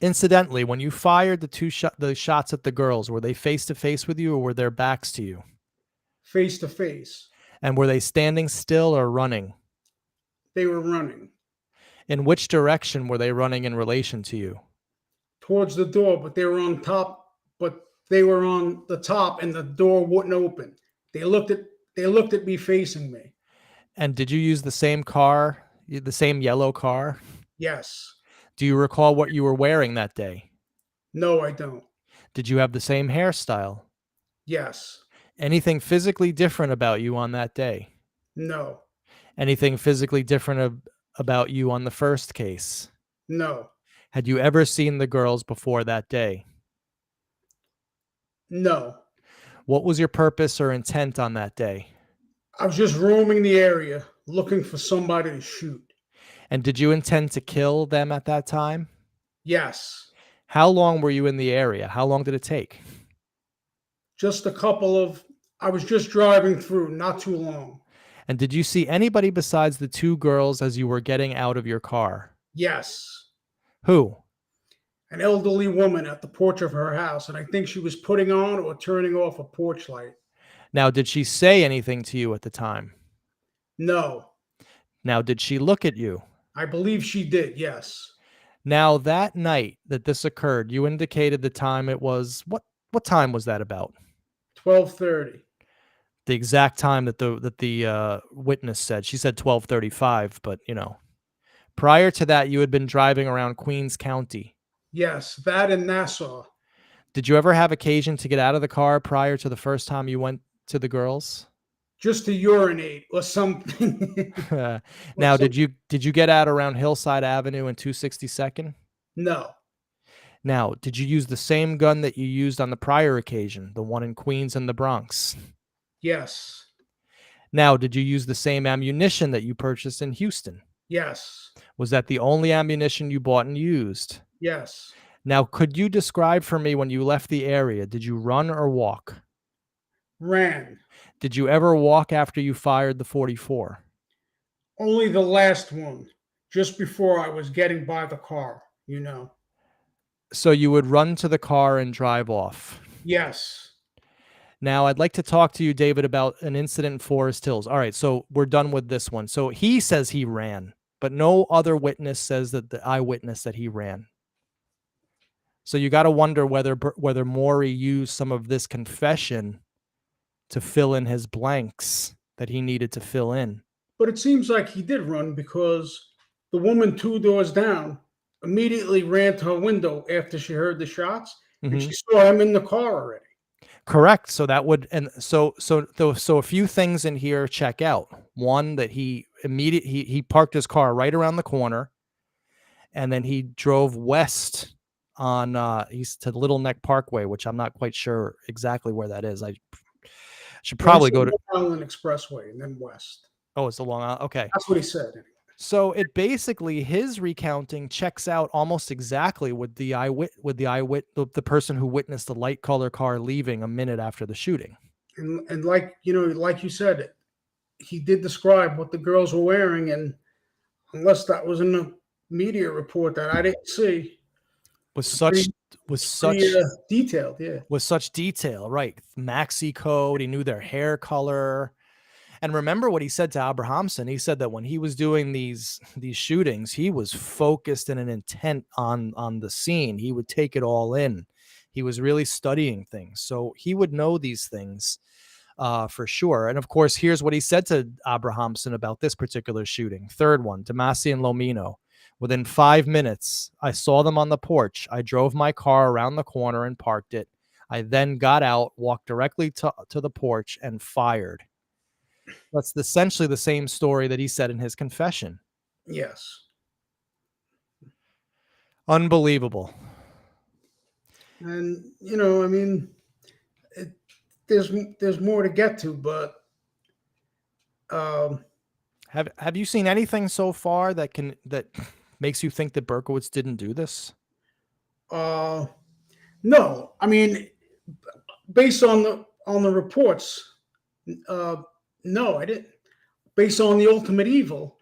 Incidentally, when you fired the shots at the girls, were they face to face with you or were their backs to you? Face to face. And were they standing still or running? They were running. In which direction were they running in relation to you? Towards the door, but they were on top, but they were on the top and the door wouldn't open. They looked at me facing me. And did you use the same car, the same yellow car? Yes. Do you recall what you were wearing that day? No, I don't. Did you have the same hairstyle? Yes. Anything physically different about you on that day? No. Anything physically different about you on the first case? No. Had you ever seen the girls before that day? No. What was your purpose or intent on that day? I was just roaming the area looking for somebody to shoot. And did you intend to kill them at that time? Yes. How long were you in the area? How long did it take? I was just driving through, not too long. And did you see anybody besides the two girls as you were getting out of your car? Yes. Who? An elderly woman at the porch of her house, and I think she was putting on or turning off a porch light. Now, did she say anything to you at the time? No. Now, did she look at you? I believe she did, yes. Now, that night that this occurred, you indicated the time it was, what time was that about? 12:30. The exact time that the witness said. She said 12:35, but prior to that, you had been driving around Queens County. Yes, that in Nassau. Did you ever have occasion to get out of the car prior to the first time you went to the girls? Just to urinate or something. Now, did you get out around Hillside Avenue and 262nd? No. Now, did you use the same gun that you used on the prior occasion, the one in Queens and the Bronx? Yes. Now, did you use the same ammunition that you purchased in Houston? Yes. Was that the only ammunition you bought and used? Yes. Now, could you describe for me when you left the area, did you run or walk? Ran. Did you ever walk after you fired the 44? Only the last one, just before I was getting by the car, So you would run to the car and drive off. Yes. Now, I'd like to talk to you, David, about an incident in Forest Hills. All right, so we're done with this one. So he says he ran, but no other witness says that the eyewitness that he ran. So you got to wonder whether Maury used some of this confession to fill in his blanks that he needed to fill in. But it seems like he did run because the woman 2 doors down immediately ran to her window after she heard the shots, and she saw him in the car already. Correct. So that would, and so a few things in here check out. One, that he parked his car right around the corner, and then he drove west on east to Little Neck Parkway, which I'm not quite sure exactly where that is. I should probably go to Long Island Expressway and then west. Oh, it's the Long Island. Okay. That's what he said. Anyway. So it basically, his recounting checks out almost exactly with the person who witnessed the light color car leaving a minute after the shooting. And like you said, he did describe what the girls were wearing, and unless that was in the media report that I didn't see, was such detailed, yeah. With such detail, right? Maxi code. He knew their hair color. And remember what he said to Abrahamson. He said that when he was doing these shootings, he was focused and an intent on the scene. He would take it all in. He was really studying things. So he would know these things for sure. And of course, here's what he said to Abrahamson about this particular shooting. Third one, Demasi and Lomino. Within 5 minutes, I saw them on the porch. I drove my car around the corner and parked it. I then got out, walked directly to the porch and fired. That's essentially the same story that he said in his confession. Yes. Unbelievable. And, I mean, there's more to get to, but have you seen anything so far that makes you think that Berkowitz didn't do this? No. I mean, based on the reports, no, I didn't. Based on the ultimate evil,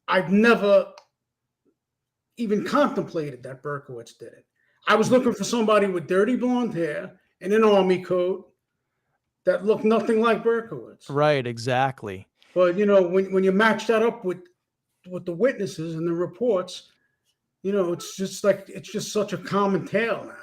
I've never even contemplated that Berkowitz did it. I was looking for somebody with dirty blonde hair and an army coat that looked nothing like Berkowitz. Right, exactly. But when you match that up with the witnesses and the reports, it's just such a common tale now.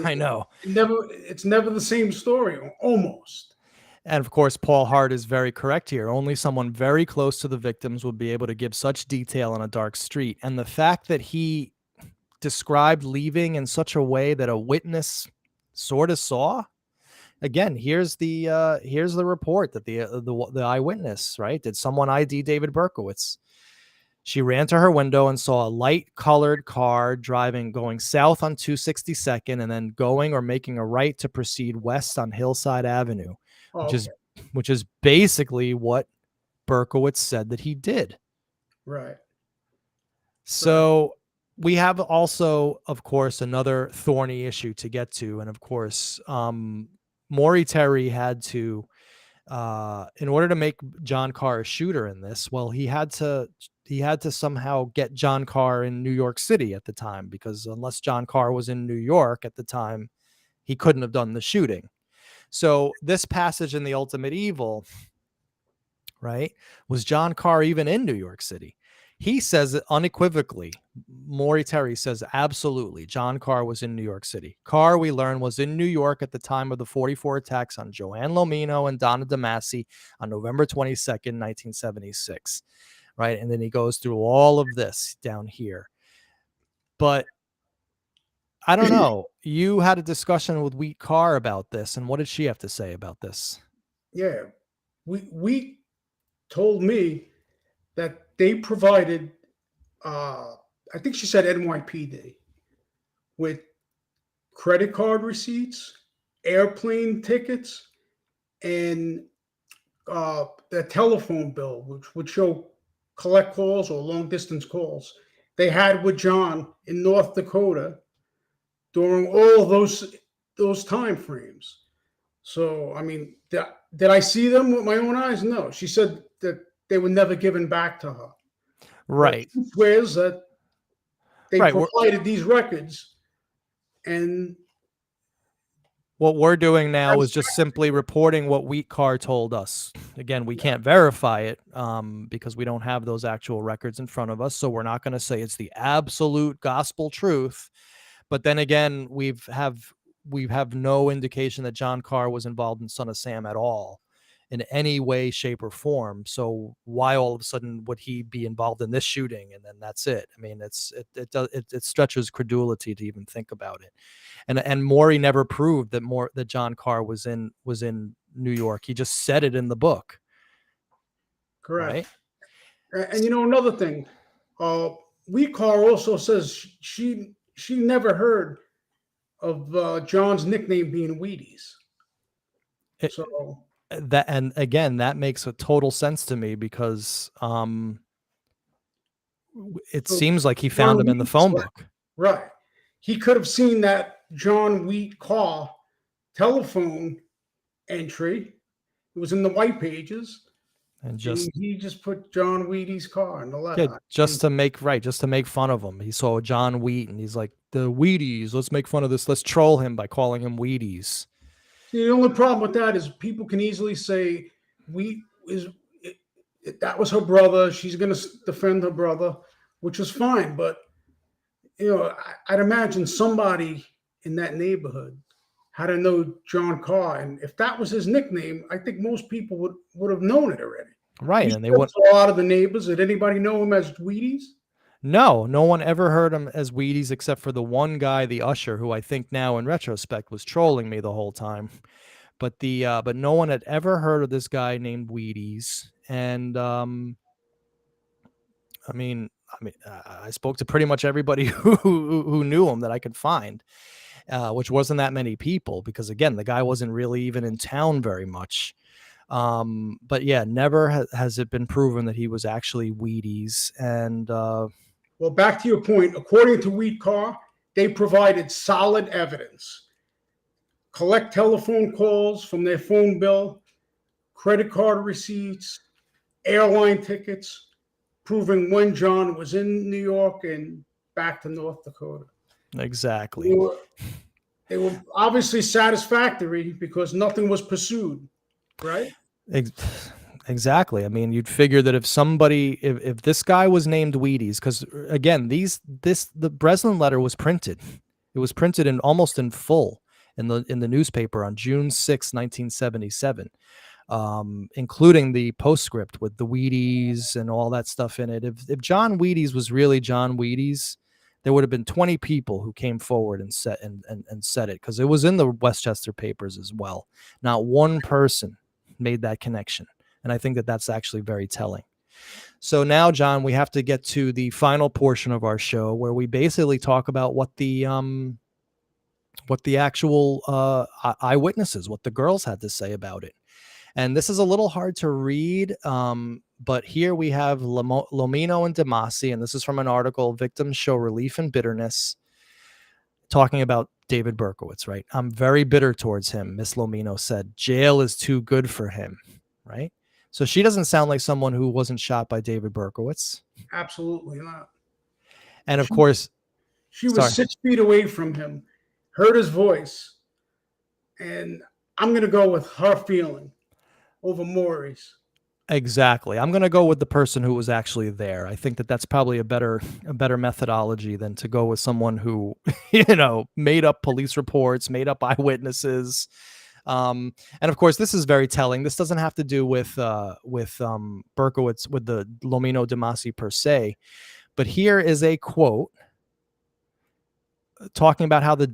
I know. It's never the same story, almost. And of course, Paul Hart is very correct here. Only someone very close to the victims would be able to give such detail on a dark street. And the fact that he described leaving in such a way that a witness sort of saw. Again, here's the report that the eyewitness, right? Did someone ID David Berkowitz? She ran to her window and saw a light-colored car going south on 262nd and then going or making a right to proceed west on Hillside Avenue. Which is basically what Berkowitz said that he did. Right. So we have also, of course, another thorny issue to get to. And of course, Maury Terry had to, in order to make John Carr a shooter in this, well, he had to somehow get John Carr in New York City at the time, because unless John Carr was in New York at the time, he couldn't have done the shooting. So this passage in The Ultimate Evil, right, was John Carr even in New York City? He says it unequivocally. Maury Terry says absolutely John Carr was in New York City. Carr, we learn, was in New York at the time of the 44 attacks on Joanne Lomino and Donna Demasi on November 22nd, 1976, right? And then he goes through all of this down here. But I don't know. You had a discussion with Wheat Carr about this, and what did she have to say about this? Yeah, we told me that they provided, I think she said NYPD, with credit card receipts, airplane tickets, and the telephone bill, which would show collect calls or long distance calls they had with John in North Dakota during all those time frames. So, I mean, did I see them with my own eyes? No. She said that they were never given back to her. Right. She swears that they provided these records And what we're doing now is just simply reporting what Carr told us. Again, we can't verify it because we don't have those actual records in front of us. So we're not going to say it's the absolute gospel truth. But then again, we have no indication that John Carr was involved in Son of Sam at all in any way, shape, or form. So why all of a sudden would he be involved in this shooting? And then that's it. I mean, it stretches credulity to even think about it. And Maury never proved that John Carr was in New York. He just said it in the book. Correct. Right? And another thing, Carr also says she never heard of John's nickname being Wheaties. So that, and again, that makes a total sense to me because it seems like he found him in the phone book. Right. He could have seen that John Wheat Carr telephone entry. It was in the white pages. And he just put John Wheaties Carr in the letter. Yeah, just to make fun of him. He saw John Wheat and he's like, the Wheaties, let's make fun of this. Let's troll him by calling him Wheaties. See, the only problem with that is people can easily say that was her brother. She's going to defend her brother, which is fine. But, I'd imagine somebody in that neighborhood had to know John Carr. And if that was his nickname, I think most people would have known it already. Right. And they would. A lot of the neighbors. Did anybody know him as Wheaties? No one ever heard him as Wheaties except for the one guy, the usher, who I think now in retrospect was trolling me the whole time. But but no one had ever heard of this guy named Wheaties. And I spoke to pretty much everybody who knew him that I could find, which wasn't that many people because, again, the guy wasn't really even in town very much. But yeah, never has it been proven that he was actually Wheaties. And well, back to your point, according to Wheat Carr, they provided solid evidence. Collect telephone calls from their phone bill, credit card receipts, airline tickets, proving when John was in New York and back to North Dakota. Exactly. They were obviously satisfactory because nothing was pursued, right? Exactly. I mean, you'd figure that if this guy was named Wheaties, because again, the Breslin letter was printed. It was printed almost in full in the newspaper on June 6, 1977. Including the postscript with the Wheaties and all that stuff in it. If John Wheaties was really John Wheaties, there would have been 20 people who came forward and said it, because it was in the Westchester papers as well. Not one person made that connection, and I think that that's actually very telling. So now, John, we have to get to the final portion of our show where we basically talk about what the actual eyewitnesses, what the girls had to say about it. And this is a little hard to read, but here we have Lomino and Demasi, and this is from an article, Victims Show Relief and Bitterness, talking about David Berkowitz, right? I'm very bitter towards him, Miss Lomino said. Jail is too good for him, right? So she doesn't sound like someone who wasn't shot by David Berkowitz. Absolutely not. And of course... She was 6 feet away from him, heard his voice, and I'm going to go with her feeling over Maury's. Exactly. I'm going to go with the person who was actually there. I think that that's probably a better methodology than to go with someone who, made up police reports, made up eyewitnesses. And of course, this is very telling. This doesn't have to do with Berkowitz, with the Lomino Demasi per se, but here is a quote talking about how the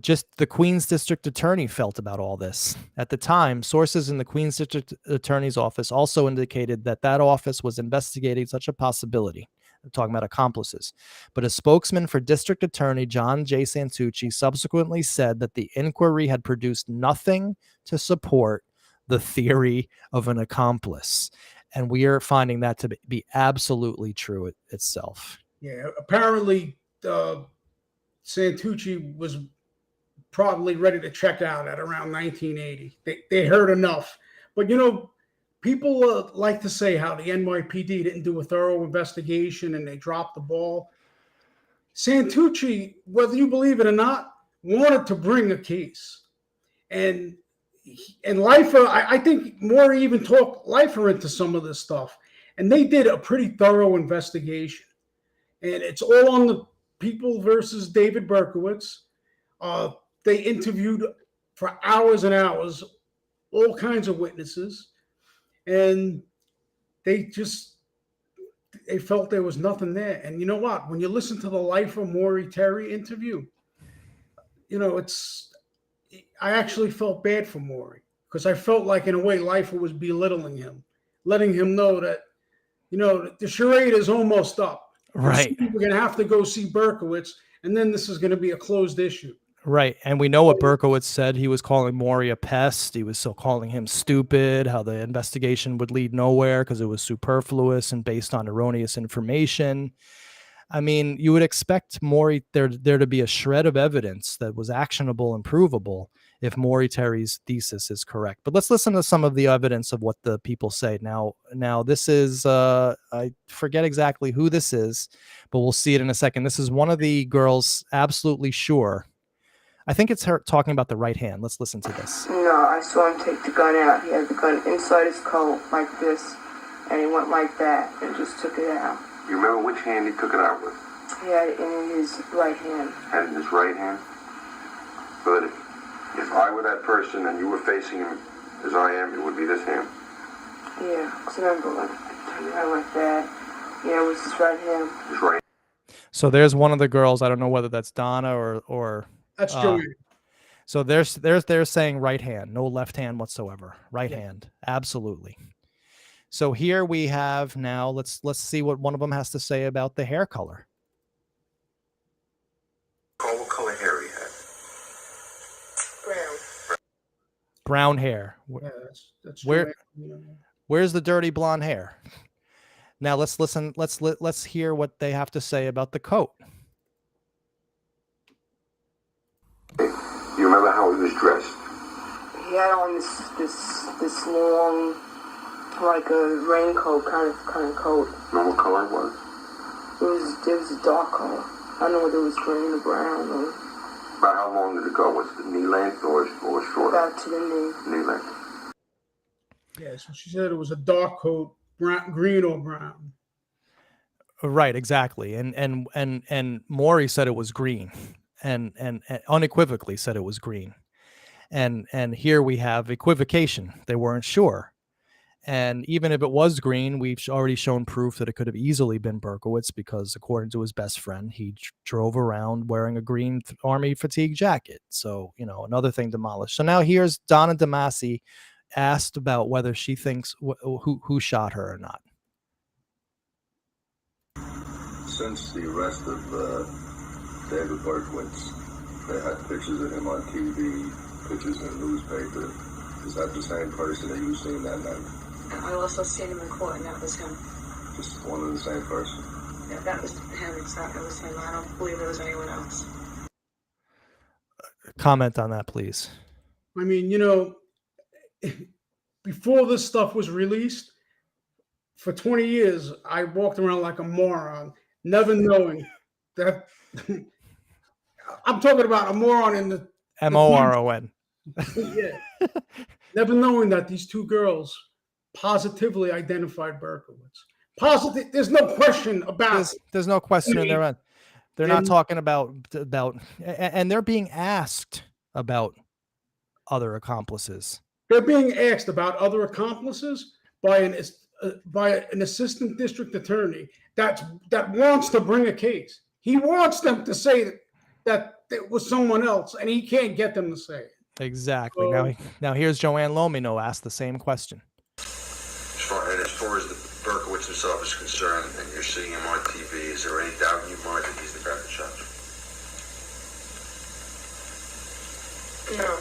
Queens District Attorney felt about all this. At the time, sources in the Queens District Attorney's office also indicated that office was investigating such a possibility. I'm talking about accomplices. But a spokesman for District Attorney John J. Santucci subsequently said that the inquiry had produced nothing to support the theory of an accomplice. And we are finding that to be absolutely true itself. Yeah, apparently Santucci was probably ready to check out at around 1980. They heard enough. But, people like to say how the NYPD didn't do a thorough investigation and they dropped the ball. Santucci, whether you believe it or not, wanted to bring a case. And Leifer, I think Maury even talked Leifer into some of this stuff. And they did a pretty thorough investigation. And it's all on the People versus David Berkowitz. They interviewed for hours and hours all kinds of witnesses. And they felt there was nothing there. And you know what? When you listen to the Leifer Maury Terry interview, you know, I actually felt bad for Maury, because I felt like, in a way, Leifer was belittling him, letting him know that, you know, the charade is almost up. Right. We're going to have to go see Berkowitz, and then this is going to be a closed issue. Right. And we know what Berkowitz said. He was calling Maury a pest. He was still calling him stupid, how the investigation would lead nowhere because it was superfluous and based on erroneous information. I mean, you would expect Maury there to be a shred of evidence that was actionable and provable if Maury Terry's thesis is correct. But let's listen to some of the evidence of what the people say. Now this is, I forget exactly who this is, but we'll see it in a second. This is one of the girls absolutely sure. I think it's her talking about the right hand. Let's listen to this. No, I saw him take the gun out. He had the gun inside his coat like this, and he went like that and just took it out. You remember which hand he took it out with? He had it in his right hand. Had it in his right hand? But if I were that person and you were facing him as I am, it would be this hand. Yeah, because remember, like, turn around like that. Yeah, it was his right hand. His right. So there's one of the girls. I don't know whether that's Donna or That's Joey. So they're saying right hand, no left hand whatsoever. Right hand, absolutely. So here we have now. Let's see what one of them has to say about the hair color. What color hair he had? Brown. Brown hair. Yeah, that's Where? Joey. Where's the dirty blonde hair? Now let's listen. Let's hear what they have to say about the coat. You remember how he was dressed? He had on this long, like a raincoat kind of coat. Know what color it was? It was a dark color. I don't know whether it was green or brown or. About how long did it go? Was it knee length or short? About to the knee. Knee length. Yeah, so she said it was a dark coat, green or brown. Right, exactly. And Maury said it was green, and unequivocally said it was green. And here we have equivocation. They weren't sure. And even if it was green, we've already shown proof that it could have easily been Berkowitz, because according to his best friend, he drove around wearing a green army fatigue jacket. So, you know, another thing demolished. So now here's Donna Demasi asked about whether she thinks who shot her or not. Since the arrest of David Berkowitz, they had pictures of him on TV, pictures in the newspaper. Is that the same person that you seen that night? I also seen him in court, and that was him. Just one and the same person? Yeah, that was him, exactly. It was him. I don't believe there was anyone else. Comment on that, please. I mean, you know, before this stuff was released, for 20 years, I walked around like a moron, never knowing that. I'm talking about a moron in the Moron. Yeah. Never knowing that these two girls positively identified Berkowitz. Positive. There's no question about it. There's no question in their end. They're not talking about, and they're being asked about other accomplices. They're being asked about other accomplices by an assistant district attorney that wants to bring a case. He wants them to say that it was someone else, and he can't get them to say it. Exactly. Now here's Sam-Lomino asked the same question. As far as the Berkowitz himself is concerned, and you're seeing him on TV, is there any doubt in your mind that he's the guy that shot you? No.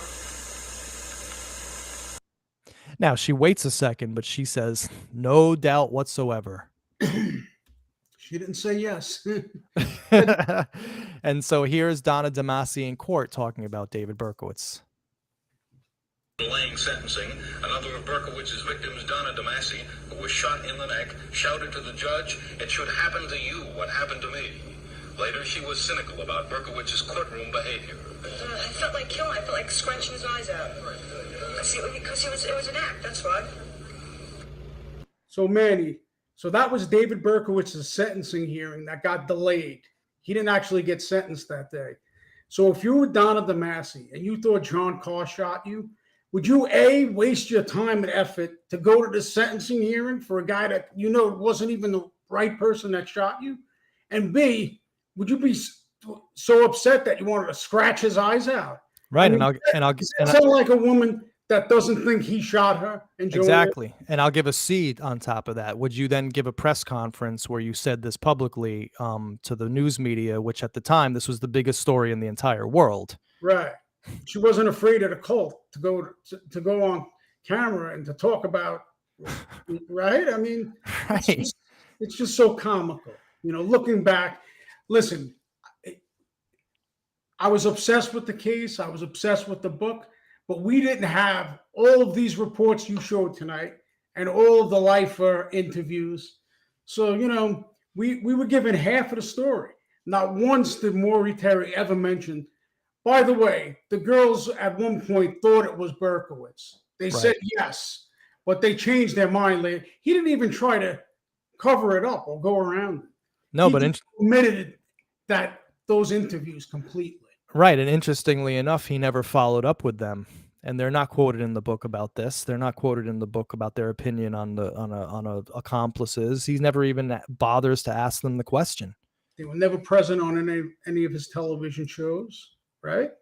Now she waits a second, but she says, no doubt whatsoever. She didn't say yes. And so here's Donna Demasi in court talking about David Berkowitz. Delaying sentencing, another of Berkowitz's victims, Donna Demasi, who was shot in the neck, shouted to the judge, "It should happen to you what happened to me." Later, she was cynical about Berkowitz's courtroom behavior. I felt like killing. I felt like scratching his eyes out. Because it was an act, that's why. So, Manny, so that was David Berkowitz's sentencing hearing that got delayed. He didn't actually get sentenced that day. So if you were Donna Demasi and you thought John Carr shot you, would you, A, waste your time and effort to go to the sentencing hearing for a guy that you know wasn't even the right person that shot you? And B, would you be so upset that you wanted to scratch his eyes out? Right. I mean, and I'll sound like a woman that doesn't think he shot her. Exactly. And I'll give a C on top of that. Would you then give a press conference where you said this publicly to the news media, which at the time, this was the biggest story in the entire world? Right. She wasn't afraid of the cult to go on camera and to talk about, right? I mean, right. It's just so comical. You know, looking back, listen, I was obsessed with the case. I was obsessed with the book. But we didn't have all of these reports you showed tonight and all of the lifer interviews. So, you know, we were given half of the story. Not once did Maury Terry ever mention, by the way, the girls at one point thought it was Berkowitz. They said yes, but they changed their mind later. He didn't even try to cover it up or go around it. No, he but omitted that those interviews completely. Right. And interestingly enough, he never followed up with them. And they're not quoted in the book about this. They're not quoted in the book about their opinion on accomplices. He never even bothers to ask them the question. They were never present on any of his television shows, right?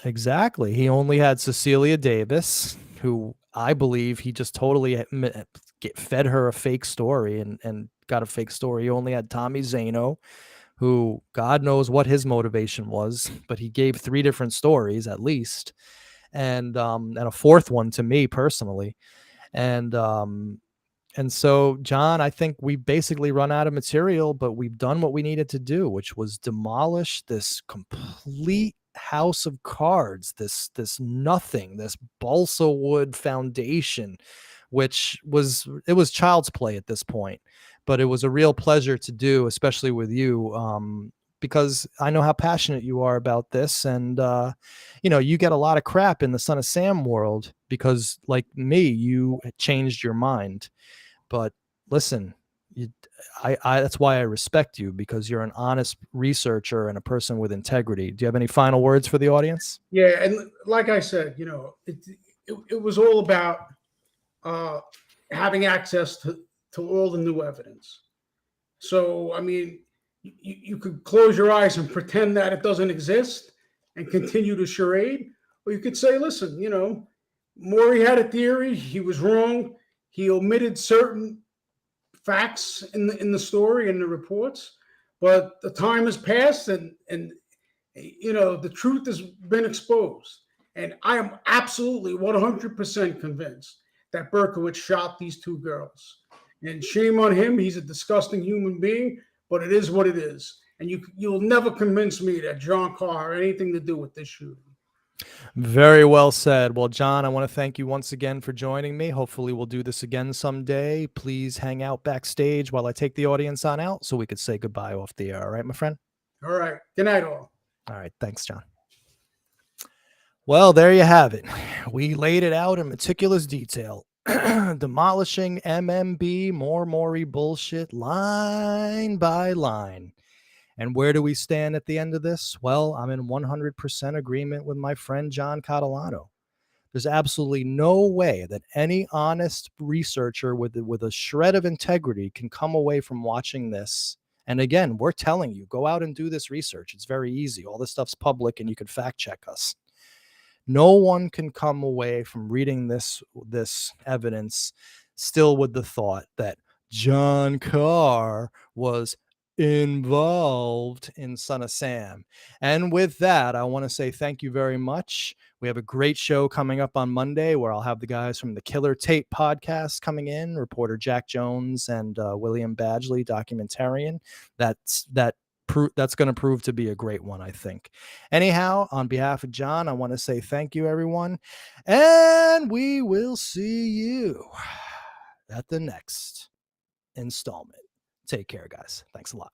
Exactly. He only had Cecilia Davis, who I believe he just totally fed her a fake story and got a fake story. He only had Tommy Zano, who God knows what his motivation was, but he gave 3 different stories at least. And a fourth one to me personally. And so, John, I think we basically run out of material, but we've done what we needed to do, which was demolish this complete house of cards, this nothing, this balsa wood foundation, which was child's play at this point, but it was a real pleasure to do, especially with you. Because I know how passionate you are about this. And, you know, you get a lot of crap in the Son of Sam world because, like me, you changed your mind. But listen, that's why I respect you, because you're an honest researcher and a person with integrity. Do you have any final words for the audience? Yeah. And like I said, you know, it was all about having access to all the new evidence. So, I mean, you could close your eyes and pretend that it doesn't exist and continue to charade, or you could say, listen, you know, Maury had a theory. He was wrong. He omitted certain facts in the story and the reports, but the time has passed and you know, the truth has been exposed. And I am absolutely 100% convinced that Berkowitz shot these 2 girls. And shame on him. He's a disgusting human being. But it is what it is. And you'll never convince me that John Carr had anything to do with this shooting. Very well said. Well, John, I want to thank you once again for joining me. Hopefully we'll do this again someday. Please hang out backstage while I take the audience on out so we could say goodbye off the air. All right, my friend? All right. Good night, all. All right. Thanks, John. Well, there you have it. We laid it out in meticulous detail. Demolishing MMB, more Maury bullshit, line by line. And where do we stand at the end of this? Well, I'm in 100% agreement with my friend John Catalano. There's absolutely no way that any honest researcher with a shred of integrity can come away from watching this. And again, we're telling you, go out and do this research. It's very easy. All this stuff's public and you can fact check us. No one can come away from reading this evidence still with the thought that John Carr was involved in Son of Sam. And with that, I want to say thank you very much. We have a great show coming up on Monday where I'll have the guys from the Killer Tape podcast coming in, reporter Jack Jones and William Badgley, documentarian. That's going to prove to be a great one, I think. Anyhow, on behalf of John, I want to say thank you, everyone. And we will see you at the next installment. Take care, guys. Thanks a lot.